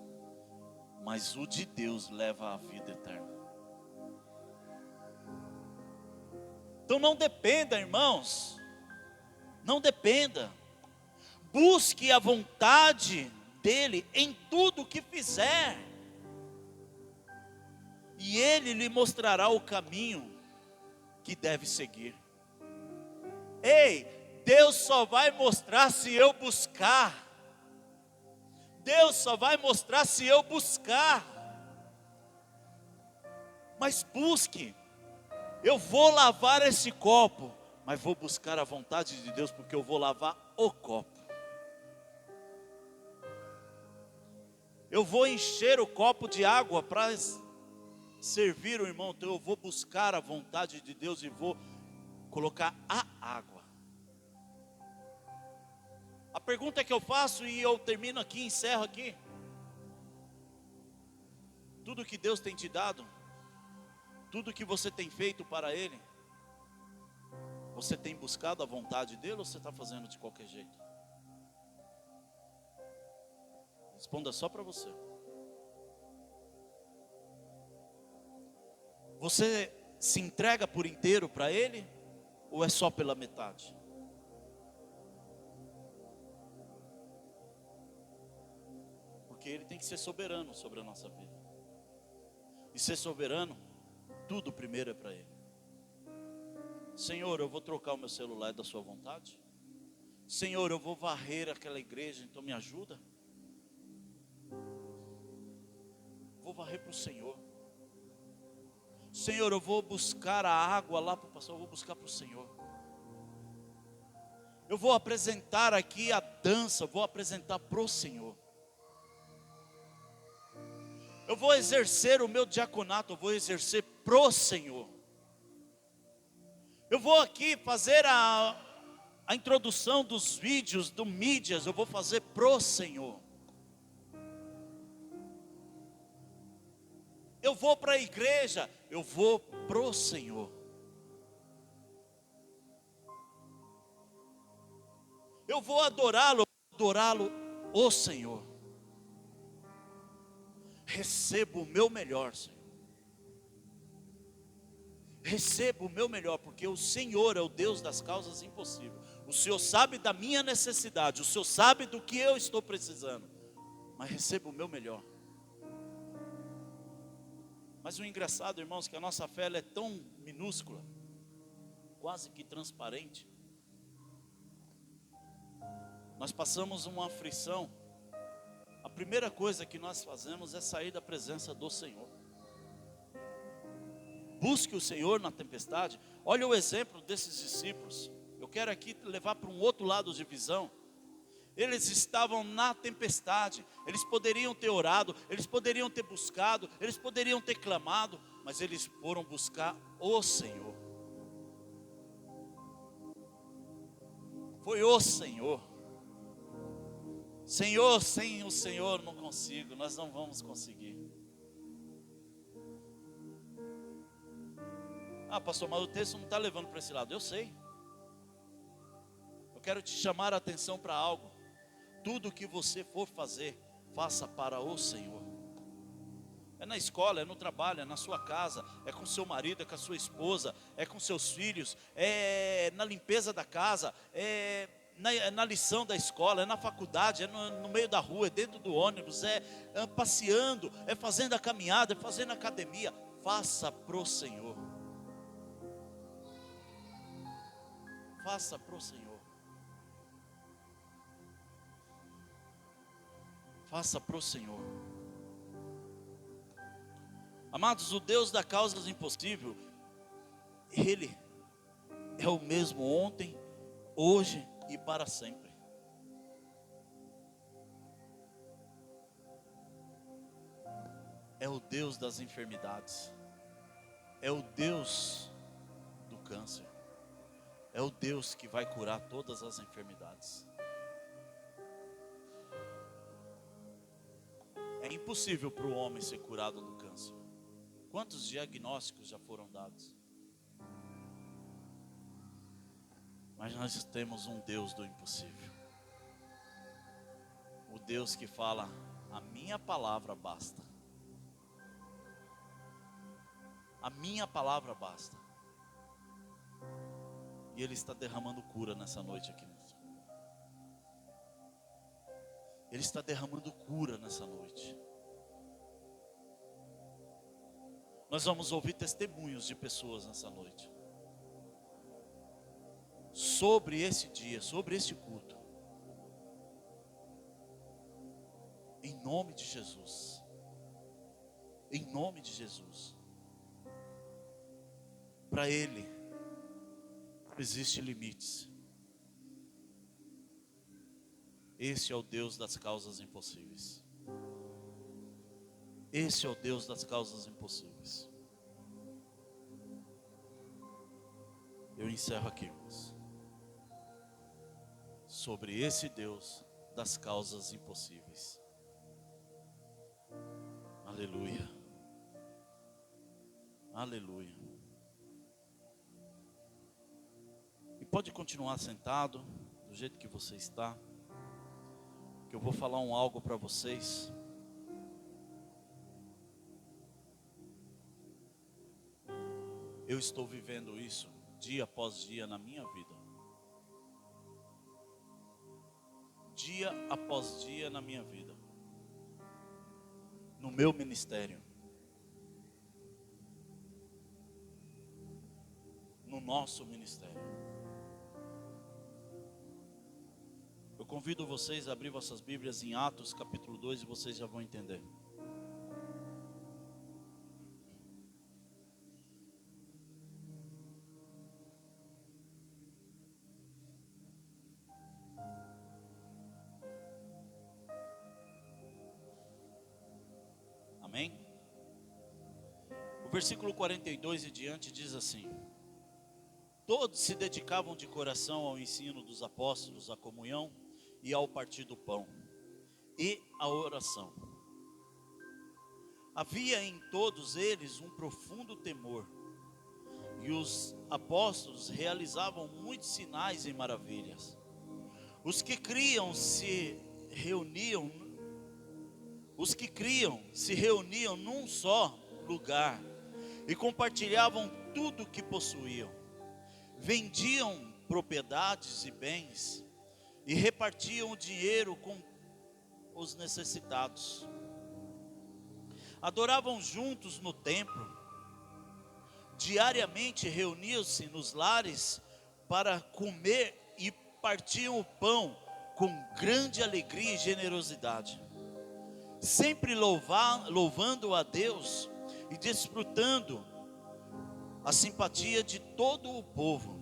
mas o de Deus leva à vida eterna. Então não dependa, irmãos. Não dependa. Busque a vontade dele em tudo o que fizer. E ele lhe mostrará o caminho que deve seguir. Ei, Deus só vai mostrar se eu buscar. Deus só vai mostrar se eu buscar. Mas busque. Eu vou lavar esse copo, mas vou buscar a vontade de Deus, porque eu vou lavar o copo. Eu vou encher o copo de água para servir o irmão, então eu vou buscar a vontade de Deus e vou colocar a água. A pergunta que eu faço e eu termino aqui, encerro aqui. Tudo que Deus tem te dado, tudo que você tem feito para Ele, você tem buscado a vontade dEle ou você está fazendo de qualquer jeito? Responda só para você. Você se entrega por inteiro para Ele ou é só pela metade? Porque Ele tem que ser soberano sobre a nossa vida. E ser soberano, tudo primeiro é para Ele. Senhor, eu vou trocar o meu celular, é da sua vontade? Senhor, eu vou varrer aquela igreja, então me ajuda? Vou varrer para o Senhor. Senhor, eu vou buscar a água lá para o pastor, eu vou buscar para o Senhor. Eu vou apresentar aqui a dança, vou apresentar para o Senhor. Eu vou exercer o meu diaconato, eu vou exercer pro Senhor. Eu vou aqui fazer a introdução dos vídeos, do mídias, eu vou fazer pro Senhor. Eu vou para a igreja, eu vou pro Senhor. Eu vou adorá-lo o Senhor. Recebo o meu melhor, Senhor. Recebo o meu melhor, porque o Senhor é o Deus das causas impossíveis. O Senhor sabe da minha necessidade, o Senhor sabe do que eu estou precisando. Mas recebo o meu melhor. Mas o engraçado, irmãos, que a nossa fé ela é tão minúscula, quase que transparente. Nós passamos uma aflição. A primeira coisa que nós fazemos é sair da presença do Senhor. Busque o Senhor na tempestade. Olha o exemplo desses discípulos. Eu quero aqui levar para um outro lado de visão. Eles estavam na tempestade. Eles poderiam ter orado, eles poderiam ter buscado, eles poderiam ter clamado, mas eles foram buscar o Senhor. Foi o Senhor. Senhor, sem o Senhor não consigo, nós não vamos conseguir. Ah, pastor, mas o texto não está levando para esse lado. Eu sei. Eu quero te chamar a atenção para algo. Tudo que você for fazer, faça para o Senhor. É na escola, é no trabalho, é na sua casa, é com seu marido, é com a sua esposa, é com seus filhos, é na limpeza da casa, é na lição da escola, é na faculdade, é no meio da rua, é dentro do ônibus, é passeando, é fazendo a caminhada, é fazendo a academia. Faça pro Senhor. Faça pro Senhor. Faça pro Senhor. Amados, o Deus da causa impossível, Ele é o mesmo ontem, hoje e para sempre. É o Deus das enfermidades. É o Deus do câncer. É o Deus que vai curar todas as enfermidades. É impossível para o homem ser curado do câncer. Quantos diagnósticos já foram dados? Mas nós temos um Deus do impossível. O Deus que fala, a minha palavra basta. A minha palavra basta. E Ele está derramando cura nessa noite aqui. Ele está derramando cura nessa noite. Nós vamos ouvir testemunhos de pessoas nessa noite. Sobre esse dia, sobre esse culto. Em nome de Jesus. Em nome de Jesus. Para Ele, existem limites. Esse é o Deus das causas impossíveis. Esse é o Deus das causas impossíveis. Eu encerro aqui, irmãos. Sobre esse Deus das causas impossíveis. Aleluia. Aleluia. E pode continuar sentado, do jeito que você está. Que eu vou falar algo para vocês. Eu estou vivendo isso dia após dia na minha vida. Dia após dia na minha vida. No meu ministério. No nosso ministério. Eu convido vocês a abrir vossas Bíblias em Atos capítulo 2 e vocês já vão entender. Amém? O versículo 42 e diante diz assim: todos se dedicavam de coração ao ensino dos apóstolos, à comunhão e ao partir do pão e à oração. Havia em todos eles um profundo temor, e os apóstolos realizavam muitos sinais e maravilhas. Os que criam se reuniam num só lugar e compartilhavam tudo o que possuíam. Vendiam propriedades e bens e repartiam o dinheiro com os necessitados. Adoravam juntos no templo. Diariamente reuniam-se nos lares para comer e partiam o pão com grande alegria e generosidade. Sempre louvando a Deus e desfrutando a simpatia de todo o povo.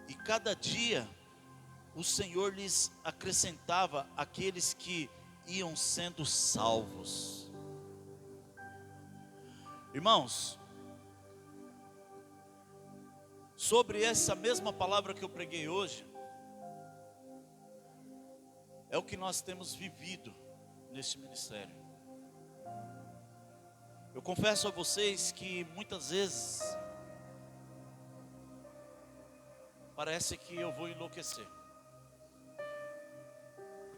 E cada dia o Senhor lhes acrescentava aqueles que iam sendo salvos. Irmãos, sobre essa mesma palavra que eu preguei hoje, é o que nós temos vivido neste ministério. Eu confesso a vocês que muitas vezes parece que eu vou enlouquecer.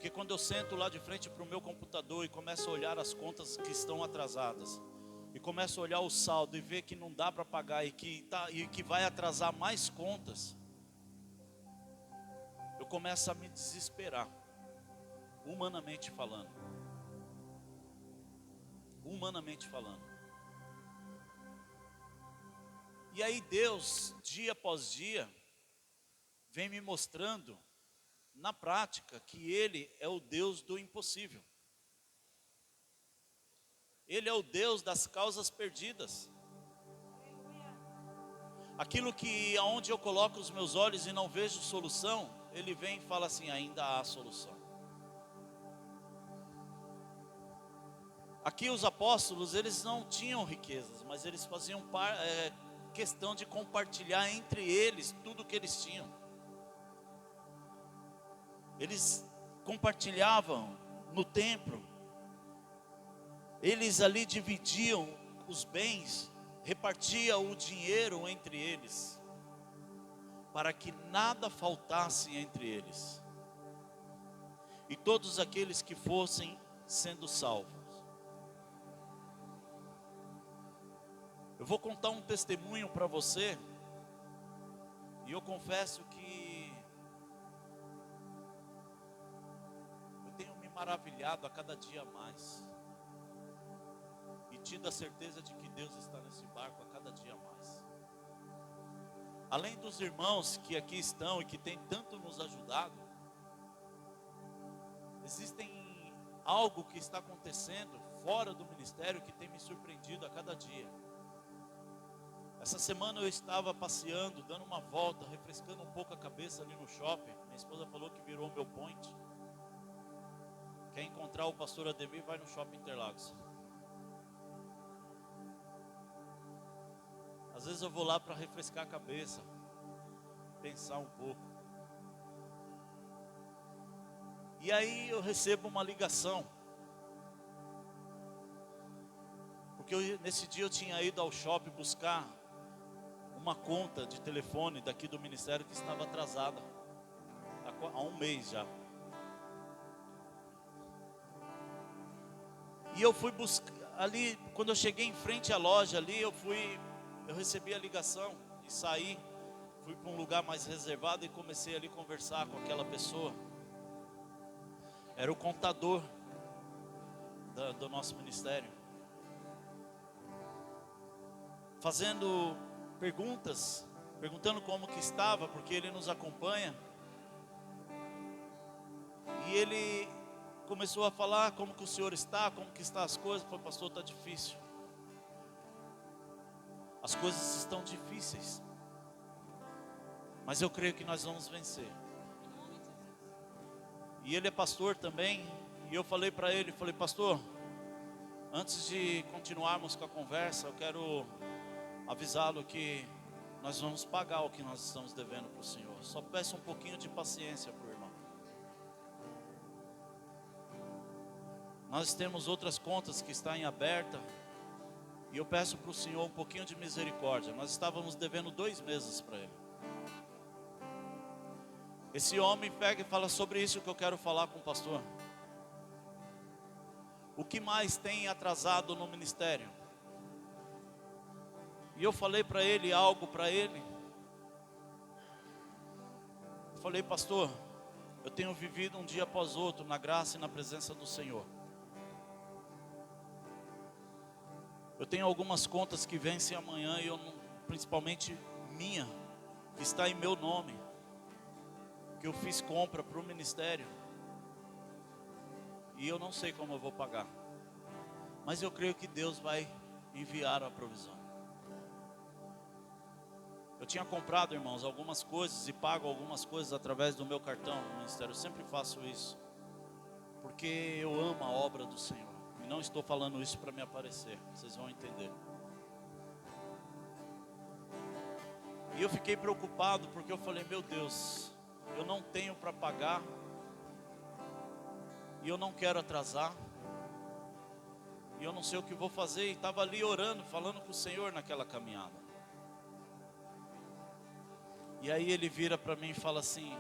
Porque quando eu sento lá de frente para o meu computador e começo a olhar as contas que estão atrasadas, e começo a olhar o saldo e ver que não dá para pagar e que vai atrasar mais contas, eu começo a me desesperar, humanamente falando. Humanamente falando. E aí Deus, dia após dia, vem me mostrando na prática que Ele é o Deus do impossível. Ele é o Deus das causas perdidas. Aquilo que aonde eu coloco os meus olhos e não vejo solução, Ele vem e fala assim: ainda há solução. Aqui os apóstolos, eles não tinham riquezas, mas eles faziam questão de compartilhar entre eles tudo que eles tinham. Eles compartilhavam no templo, eles ali dividiam os bens, repartiam o dinheiro entre eles, para que nada faltasse entre eles, e todos aqueles que fossem sendo salvos. Eu vou contar um testemunho para você, e eu confesso que eu tenho me maravilhado a cada dia mais, e tido a certeza de que Deus está nesse barco a cada dia mais. Além dos irmãos que aqui estão e que têm tanto nos ajudado, existem algo que está acontecendo fora do ministério que tem me surpreendido a cada dia. Essa semana eu estava passeando, dando uma volta, refrescando um pouco a cabeça ali no shopping. Minha esposa falou que virou meu point. Quer encontrar o pastor Ademir, vai no Shopping Interlagos. Às vezes eu vou lá para refrescar a cabeça, pensar um pouco. E aí eu recebo uma ligação. Porque nesse dia eu tinha ido ao shopping buscar uma conta de telefone daqui do ministério que estava atrasada há um mês já. E eu fui buscar ali, quando eu cheguei em frente à loja ali, eu recebi a ligação e saí, fui para um lugar mais reservado e comecei ali a conversar com aquela pessoa. Era o contador do nosso ministério, fazendo perguntando como que estava, porque ele nos acompanha. E ele começou a falar: como que o senhor está, como que estão as coisas. Falei: pastor, está difícil. As coisas estão difíceis, mas eu creio que nós vamos vencer. E ele é pastor também. E eu falei para ele, falei: pastor, antes de continuarmos com a conversa, eu quero avisá-lo que nós vamos pagar o que nós estamos devendo para o Senhor. Só peço um pouquinho de paciência para o irmão. Nós temos outras contas que estão em aberta, e eu peço para o Senhor um pouquinho de misericórdia. Nós estávamos devendo 2 meses para ele. Esse homem pega e fala: sobre isso que eu quero falar com o pastor. O que mais tem atrasado no ministério? E eu falei para ele algo para ele. Eu falei: pastor, eu tenho vivido um dia após outro na graça e na presença do Senhor. Eu tenho algumas contas que vencem amanhã, e principalmente minha, que está em meu nome, que eu fiz compra para o ministério, e eu não sei como eu vou pagar, mas eu creio que Deus vai enviar a provisão. Eu tinha comprado, irmãos, algumas coisas e pago algumas coisas através do meu cartão no ministério. Eu sempre faço isso, porque eu amo a obra do Senhor. E não estou falando isso para me aparecer, vocês vão entender. E eu fiquei preocupado, porque eu falei: meu Deus, eu não tenho para pagar, e eu não quero atrasar, e eu não sei o que vou fazer. E estava ali orando, falando com o Senhor naquela caminhada. E aí ele vira para mim e fala assim: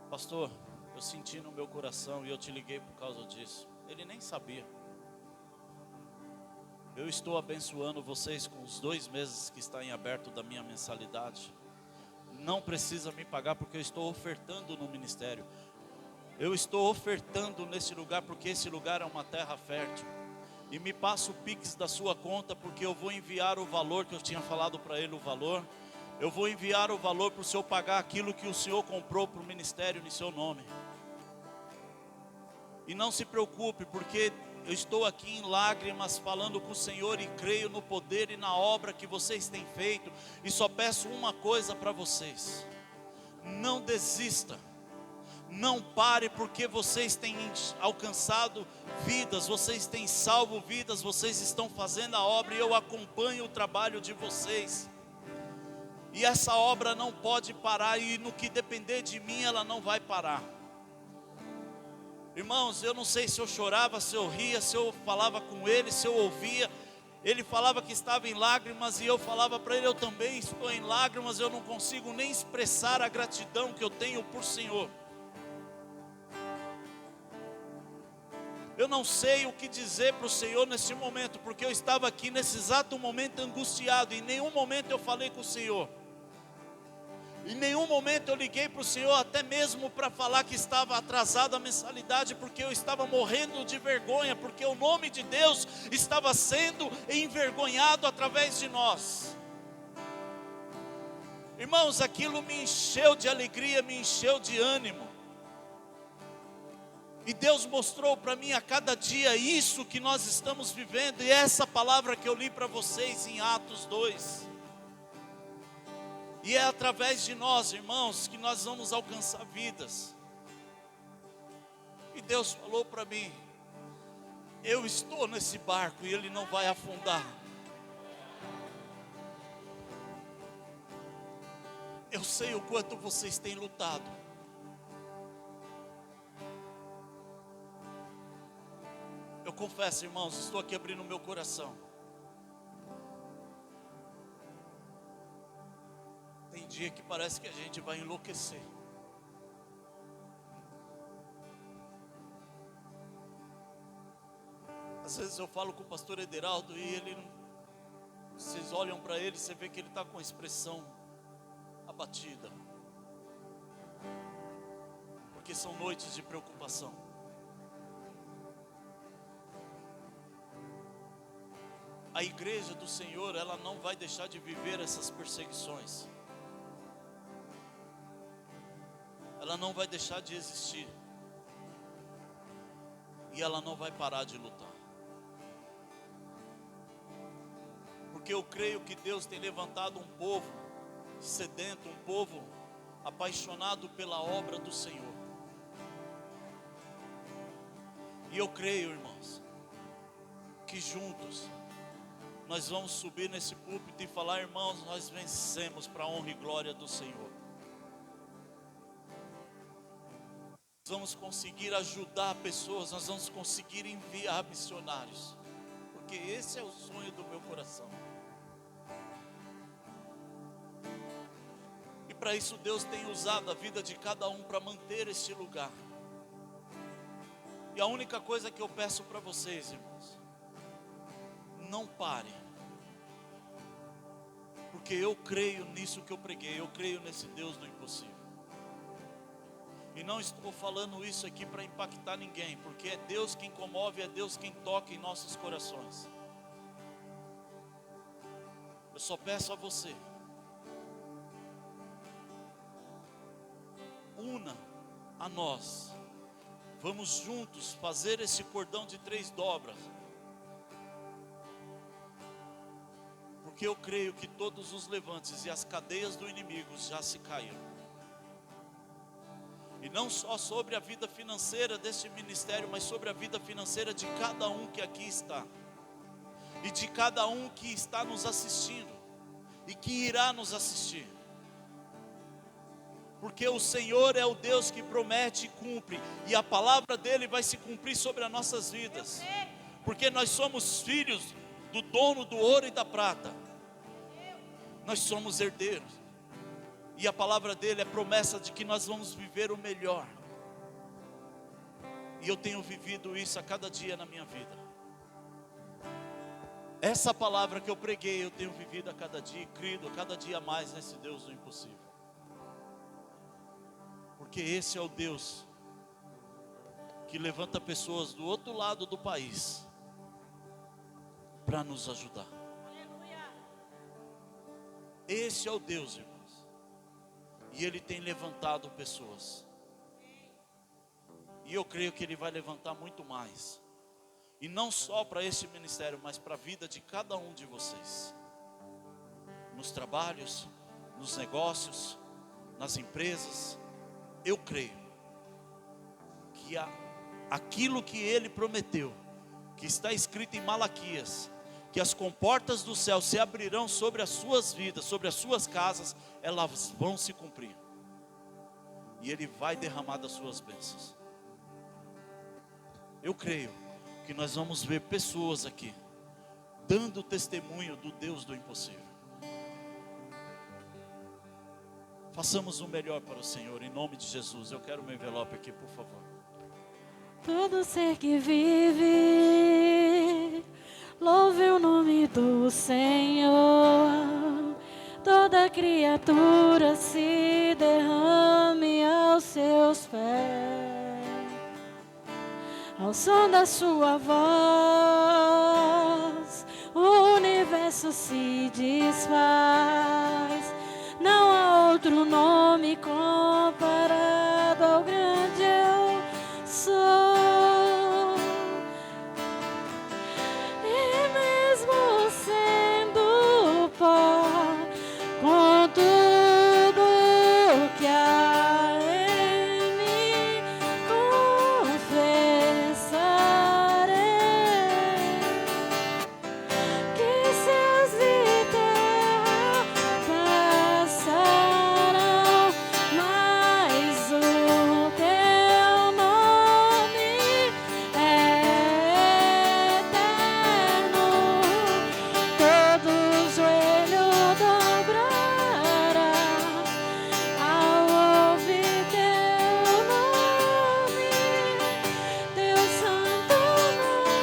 pastor, Eu senti no meu coração e eu te liguei por causa disso. Ele nem sabia. Eu estou abençoando vocês com os 2 meses que está em aberto da minha mensalidade. Não precisa me pagar porque eu estou ofertando no ministério. Eu estou ofertando nesse lugar porque esse lugar é uma terra fértil. E me passa o Pix da sua conta porque eu vou enviar o valor que eu tinha falado para ele, o valor. Eu vou enviar o valor para o senhor pagar aquilo que o senhor comprou para o ministério em seu nome. E não se preocupe, porque eu estou aqui em lágrimas falando com o Senhor e creio no poder e na obra que vocês têm feito. E só peço uma coisa para vocês: não desista, não pare, porque vocês têm alcançado vidas, vocês têm salvo vidas, vocês estão fazendo a obra e eu acompanho o trabalho de vocês. E essa obra não pode parar, e no que depender de mim ela não vai parar. Irmãos, eu não sei se eu chorava, se eu ria, se eu falava com ele, se eu ouvia. Ele falava que estava em lágrimas e eu falava para ele: eu também estou em lágrimas, eu não consigo nem expressar a gratidão que eu tenho por Senhor. Eu não sei o que dizer para o Senhor nesse momento, porque eu estava aqui nesse exato momento angustiado. Em nenhum momento eu falei com o Senhor. Em nenhum momento eu liguei para o Senhor, até mesmo para falar que estava atrasada a mensalidade, porque eu estava morrendo de vergonha, porque o nome de Deus estava sendo envergonhado através de nós. Irmãos, aquilo me encheu de alegria, me encheu de ânimo. E Deus mostrou para mim a cada dia isso que nós estamos vivendo, e essa palavra que eu li para vocês em Atos 2. E é através de nós, irmãos, que nós vamos alcançar vidas. E Deus falou para mim: eu estou nesse barco e ele não vai afundar. Eu sei o quanto vocês têm lutado. Eu confesso, irmãos, estou aqui abrindo o meu coração. Tem dia que parece que a gente vai enlouquecer. Às vezes eu falo com o pastor Ederaldo e ele, vocês olham para ele, você vê que ele está com a expressão abatida. Porque são noites de preocupação. A igreja do Senhor, ela não vai deixar de viver essas perseguições. Ela não vai deixar de existir. E ela não vai parar de lutar. Porque eu creio que Deus tem levantado um povo sedento, um povo apaixonado pela obra do Senhor. E eu creio, irmãos, que juntos nós vamos subir nesse púlpito e falar: irmãos, nós vencemos para a honra e glória do Senhor. Nós vamos conseguir ajudar pessoas, nós vamos conseguir enviar missionários, porque esse é o sonho do meu coração. E para isso Deus tem usado a vida de cada um para manter este lugar. E a única coisa que eu peço para vocês, irmãos, não pare, porque eu creio nisso que eu preguei, eu creio nesse Deus do impossível. E não estou falando isso aqui para impactar ninguém, porque é Deus quem comove, é Deus quem toca em nossos corações. Eu só peço a você: una a nós. Vamos juntos fazer esse cordão de 3 dobras. Porque eu creio que todos os levantes e as cadeias do inimigo já se caíram. E não só sobre a vida financeira deste ministério, mas sobre a vida financeira de cada um que aqui está. E de cada um que está nos assistindo. E que irá nos assistir. Porque o Senhor é o Deus que promete e cumpre. E a palavra dele vai se cumprir sobre as nossas vidas. Porque nós somos filhos do dono do ouro e da prata. Nós somos herdeiros. E a palavra dele é promessa de que nós vamos viver o melhor. E eu tenho vivido isso a cada dia na minha vida. Essa palavra que eu preguei, eu tenho vivido a cada dia, crido a cada dia mais nesse Deus do impossível. Porque esse é o Deus que levanta pessoas do outro lado do país para nos ajudar. Esse é o Deus, irmãos. E Ele tem levantado pessoas. E eu creio que Ele vai levantar muito mais. E não só para este ministério, mas para a vida de cada um de vocês. Nos trabalhos, nos negócios, nas empresas. Eu creio que aquilo que Ele prometeu, que está escrito em Malaquias, que as comportas do céu se abrirão sobre as suas vidas, sobre as suas casas, elas vão se cumprir. E Ele vai derramar das suas bênçãos. Eu creio que nós vamos ver pessoas aqui dando testemunho do Deus do impossível. Façamos o melhor para o Senhor, em nome de Jesus. Eu quero meu envelope aqui, por favor. Todo ser que vive, louve o nome do Senhor. Toda criatura se derrame aos seus pés. Ao som da sua voz, o universo se desfaz. Não há outro nome comparado ao grande eu sou. E mesmo sendo pó, com tudo que há em mim, confessarei que céus e terra passarão, mas o teu nome é eterno. Todo joelho dobrará ao ouvir teu nome, teu santo nome.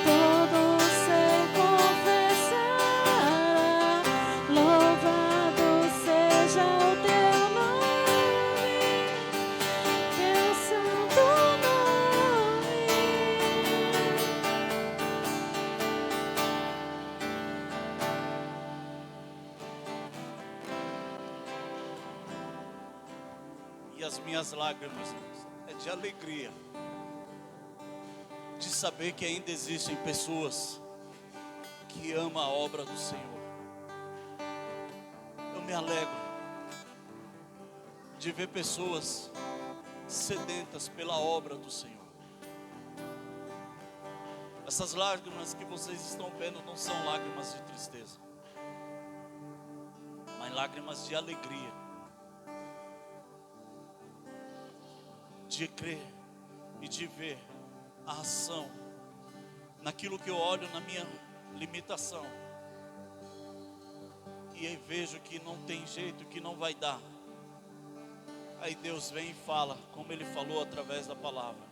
Todo ser confessará, louvado seja o teu nome, teu santo nome. E as minhas lágrimas, irmãos, é de alegria, de saber que ainda existem pessoas que amam a obra do Senhor. Eu me alegro de ver pessoas sedentas pela obra do Senhor. Essas lágrimas que vocês estão vendo não são lágrimas de tristeza, mas lágrimas de alegria, de crer e de ver a ação naquilo que eu olho na minha limitação e aí vejo que não tem jeito, que não vai dar. Aí Deus vem e fala, como Ele falou através da palavra: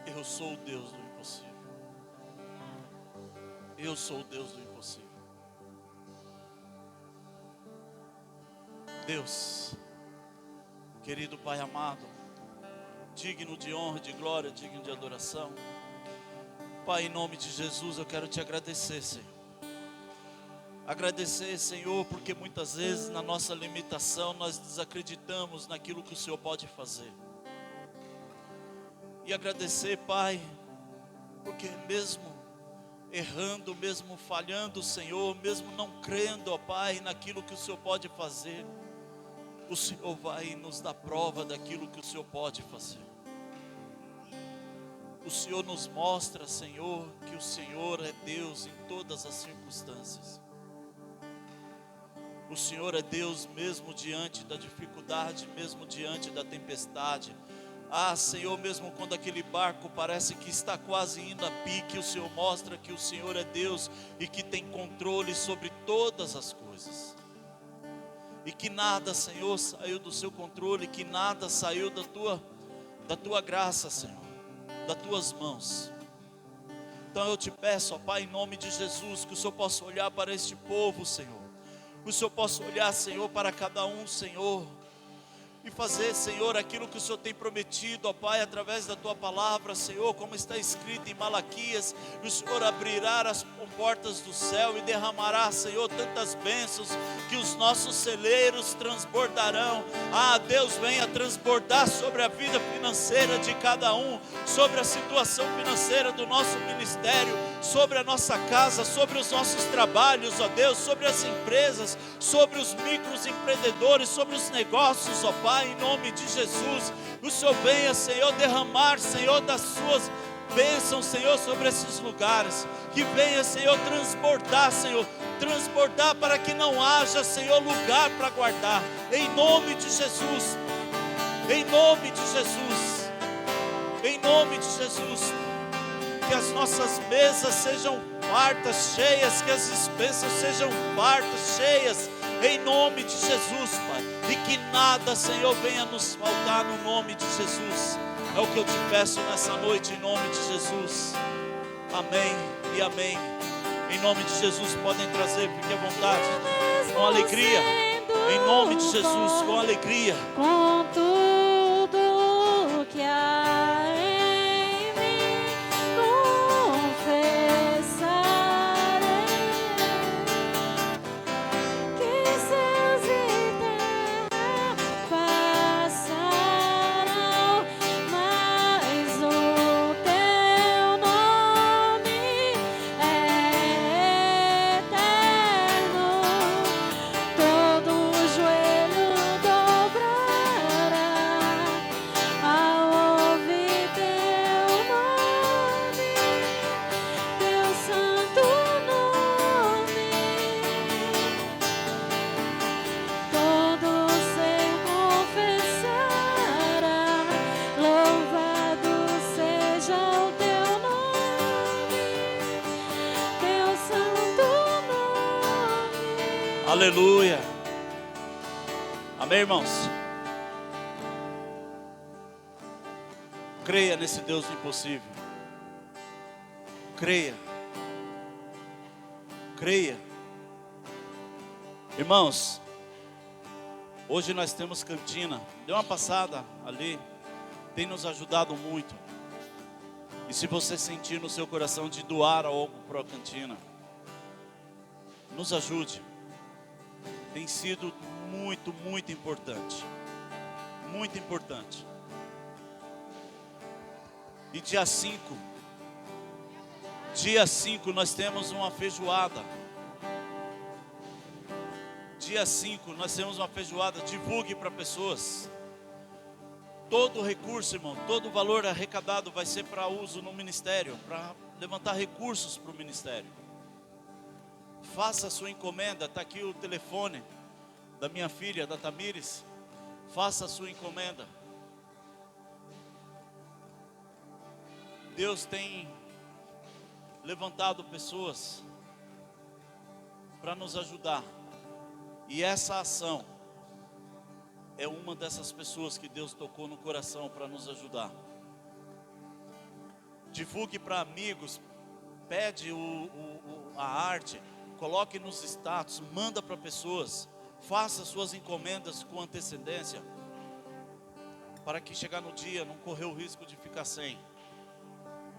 eu sou o Deus do impossível. Eu sou o Deus do impossível. Deus, querido Pai amado, digno de honra, de glória, digno de adoração. Pai, em nome de Jesus, eu quero te agradecer, Senhor. Agradecer, Senhor, porque muitas vezes na nossa limitação nós desacreditamos naquilo que o Senhor pode fazer. E agradecer, Pai, porque mesmo errando, mesmo falhando, Senhor, mesmo não crendo, ó Pai, naquilo que o Senhor pode fazer, o Senhor vai nos dar prova daquilo que o Senhor pode fazer. O Senhor nos mostra, Senhor, que o Senhor é Deus em todas as circunstâncias. O Senhor é Deus mesmo diante da dificuldade, mesmo diante da tempestade. Ah, Senhor, mesmo quando aquele barco parece que está quase indo a pique, o Senhor mostra que o Senhor é Deus e que tem controle sobre todas as coisas. e que nada, Senhor, saiu do seu controle, que nada saiu da tua graça, Senhor, das tuas mãos. Então eu te peço, ó Pai, em nome de Jesus, que o Senhor possa olhar para este povo, Senhor, que o Senhor possa olhar, Senhor, para cada um, Senhor, e fazer, Senhor, aquilo que o Senhor tem prometido, ó Pai, através da Tua palavra, Senhor, como está escrito em Malaquias, que o Senhor abrirá as portas do céu e derramará, Senhor, tantas bênçãos, que os nossos celeiros transbordarão. Ah, Deus, venha transbordar sobre a vida financeira de cada um, sobre a situação financeira do nosso ministério, sobre a nossa casa, sobre os nossos trabalhos, ó Deus, sobre as empresas, sobre os microempreendedores, sobre os negócios, ó Pai, em nome de Jesus. O Senhor venha, Senhor, derramar, Senhor, das suas bênçãos, Senhor, sobre esses lugares. Que venha, Senhor, transbordar, Senhor, transbordar para que não haja, Senhor, lugar para guardar. Em nome de Jesus, em nome de Jesus, em nome de Jesus. Que as nossas mesas sejam fartas, cheias, que as despensas sejam fartas, cheias, em nome de Jesus, Pai. E que nada, Senhor, venha nos faltar no nome de Jesus. É o que eu te peço nessa noite, em nome de Jesus. Amém e amém. Em nome de Jesus, podem trazer, fique à vontade, com alegria. Em nome de Jesus, com alegria. Com tudo que há em mim, confessarei que céus e terra passarão, mas o teu nome é eterno. Todo joelho dobrará ao ouvir teu nome, teu santo nome. Todo ser confessará, louvado seja o teu nome, teu santo nome. Aleluia. Amém, irmãos? Creia nesse Deus do impossível. Creia. Creia. Irmãos, hoje nós temos cantina. Dê uma passada ali. Tem nos ajudado muito. E se você sentir no seu coração de doar algo para a cantina, nos ajude. Tem sido muito, muito importante. Muito importante. E dia 5 nós temos uma feijoada. Dia 5 nós temos uma feijoada. Divulgue para pessoas. Todo o recurso, irmão, todo o valor arrecadado vai ser para uso no ministério, para levantar recursos para o ministério. Faça a sua encomenda. Está aqui o telefone da minha filha, da Tamires. Faça a sua encomenda. Deus tem levantado pessoas para nos ajudar. E essa ação é uma dessas pessoas que Deus tocou no coração para nos ajudar. Divulgue para amigos, pede a arte, coloque nos status, manda para pessoas, faça suas encomendas com antecedência, para que chegar no dia não correr o risco de ficar sem.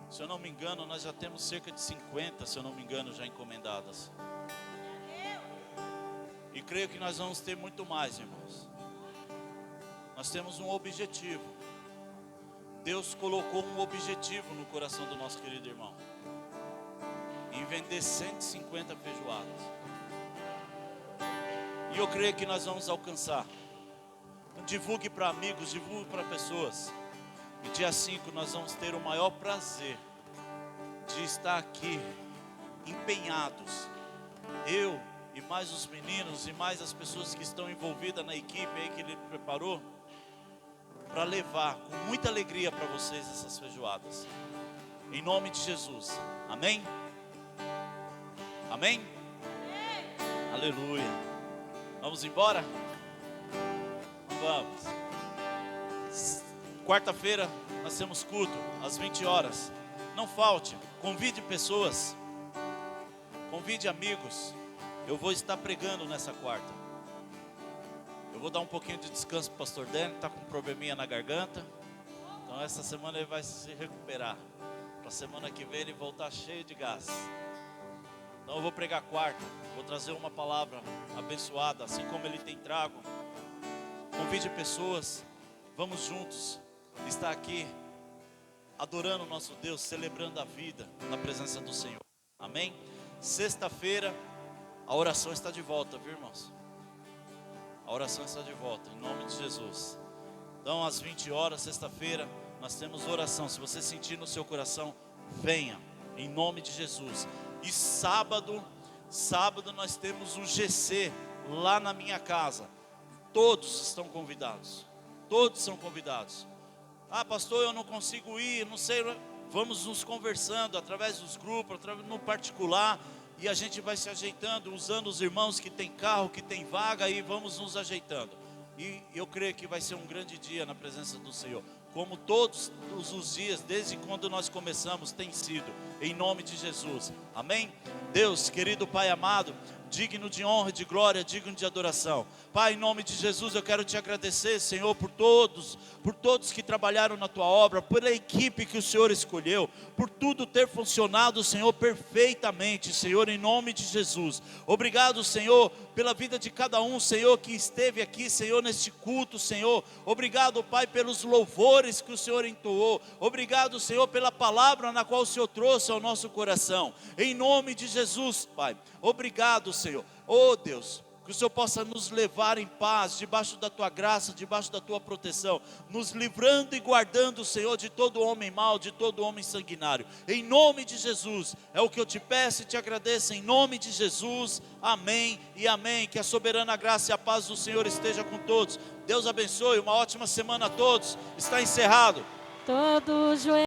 Se eu não me engano, nós já temos cerca de 50, se eu não me engano, já encomendadas. E creio que nós vamos ter muito mais, irmãos. Nós temos um objetivo. Deus colocou um objetivo no coração do nosso querido irmão, em vender 150 feijoadas. E eu creio que nós vamos alcançar. Divulgue para amigos, divulgue para pessoas. E dia 5 nós vamos ter o maior prazer de estar aqui, empenhados. Eu e mais os meninos e mais as pessoas que estão envolvidas na equipe aí que ele preparou, para levar com muita alegria para vocês essas feijoadas. Em nome de Jesus. Amém? Amém? Aleluia. Vamos embora? Vamos. Quarta-feira nós temos culto às 20 horas. Não falte, convide pessoas, convide amigos. Eu vou estar pregando nessa quarta. Eu vou dar um pouquinho de descanso para o pastor Dani, que está com um probleminha na garganta. Então essa semana ele vai se recuperar. Para a semana que vem ele voltar cheio de gás. Então eu vou pregar quarta, vou trazer uma palavra abençoada, assim como ele tem trago. Convide pessoas, vamos juntos estar aqui adorando o nosso Deus, celebrando a vida na presença do Senhor. Amém? Sexta-feira a oração está de volta, viu, irmãos? A oração está de volta, em nome de Jesus. Então às 20 horas, sexta-feira, nós temos oração. Se você sentir no seu coração, venha, em nome de Jesus. E sábado nós temos o GC lá na minha casa. Todos estão convidados. Todos são convidados. Ah, pastor, eu não consigo ir, não sei. Vamos nos conversando através dos grupos, no particular. E a gente vai se ajeitando, usando os irmãos que tem carro, que tem vaga, e vamos nos ajeitando. E eu creio que vai ser um grande dia na presença do Senhor. Como todos os dias, desde quando nós começamos, tem sido, em nome de Jesus. Amém? Deus, querido Pai amado, digno de honra e de glória, digno de adoração. Pai, em nome de Jesus, eu quero te agradecer, Senhor, por todos que trabalharam na tua obra, pela equipe que o Senhor escolheu, por tudo ter funcionado, Senhor, perfeitamente, Senhor, em nome de Jesus. Obrigado, Senhor, pela vida de cada um, Senhor, que esteve aqui, Senhor, neste culto, Senhor. Obrigado, Pai, pelos louvores que o Senhor entoou. Obrigado, Senhor, pela palavra na qual o Senhor trouxe ao nosso coração. Em nome de Jesus, Pai. Obrigado, Senhor. Oh, Deus, que o Senhor possa nos levar em paz, debaixo da tua graça, debaixo da tua proteção, nos livrando e guardando, Senhor, de todo homem mau, de todo homem sanguinário. Em nome de Jesus, é o que eu te peço e te agradeço, em nome de Jesus. Amém e amém. Que a soberana graça e a paz do Senhor esteja com todos. Deus abençoe, uma ótima semana a todos. Está encerrado. Todo joelho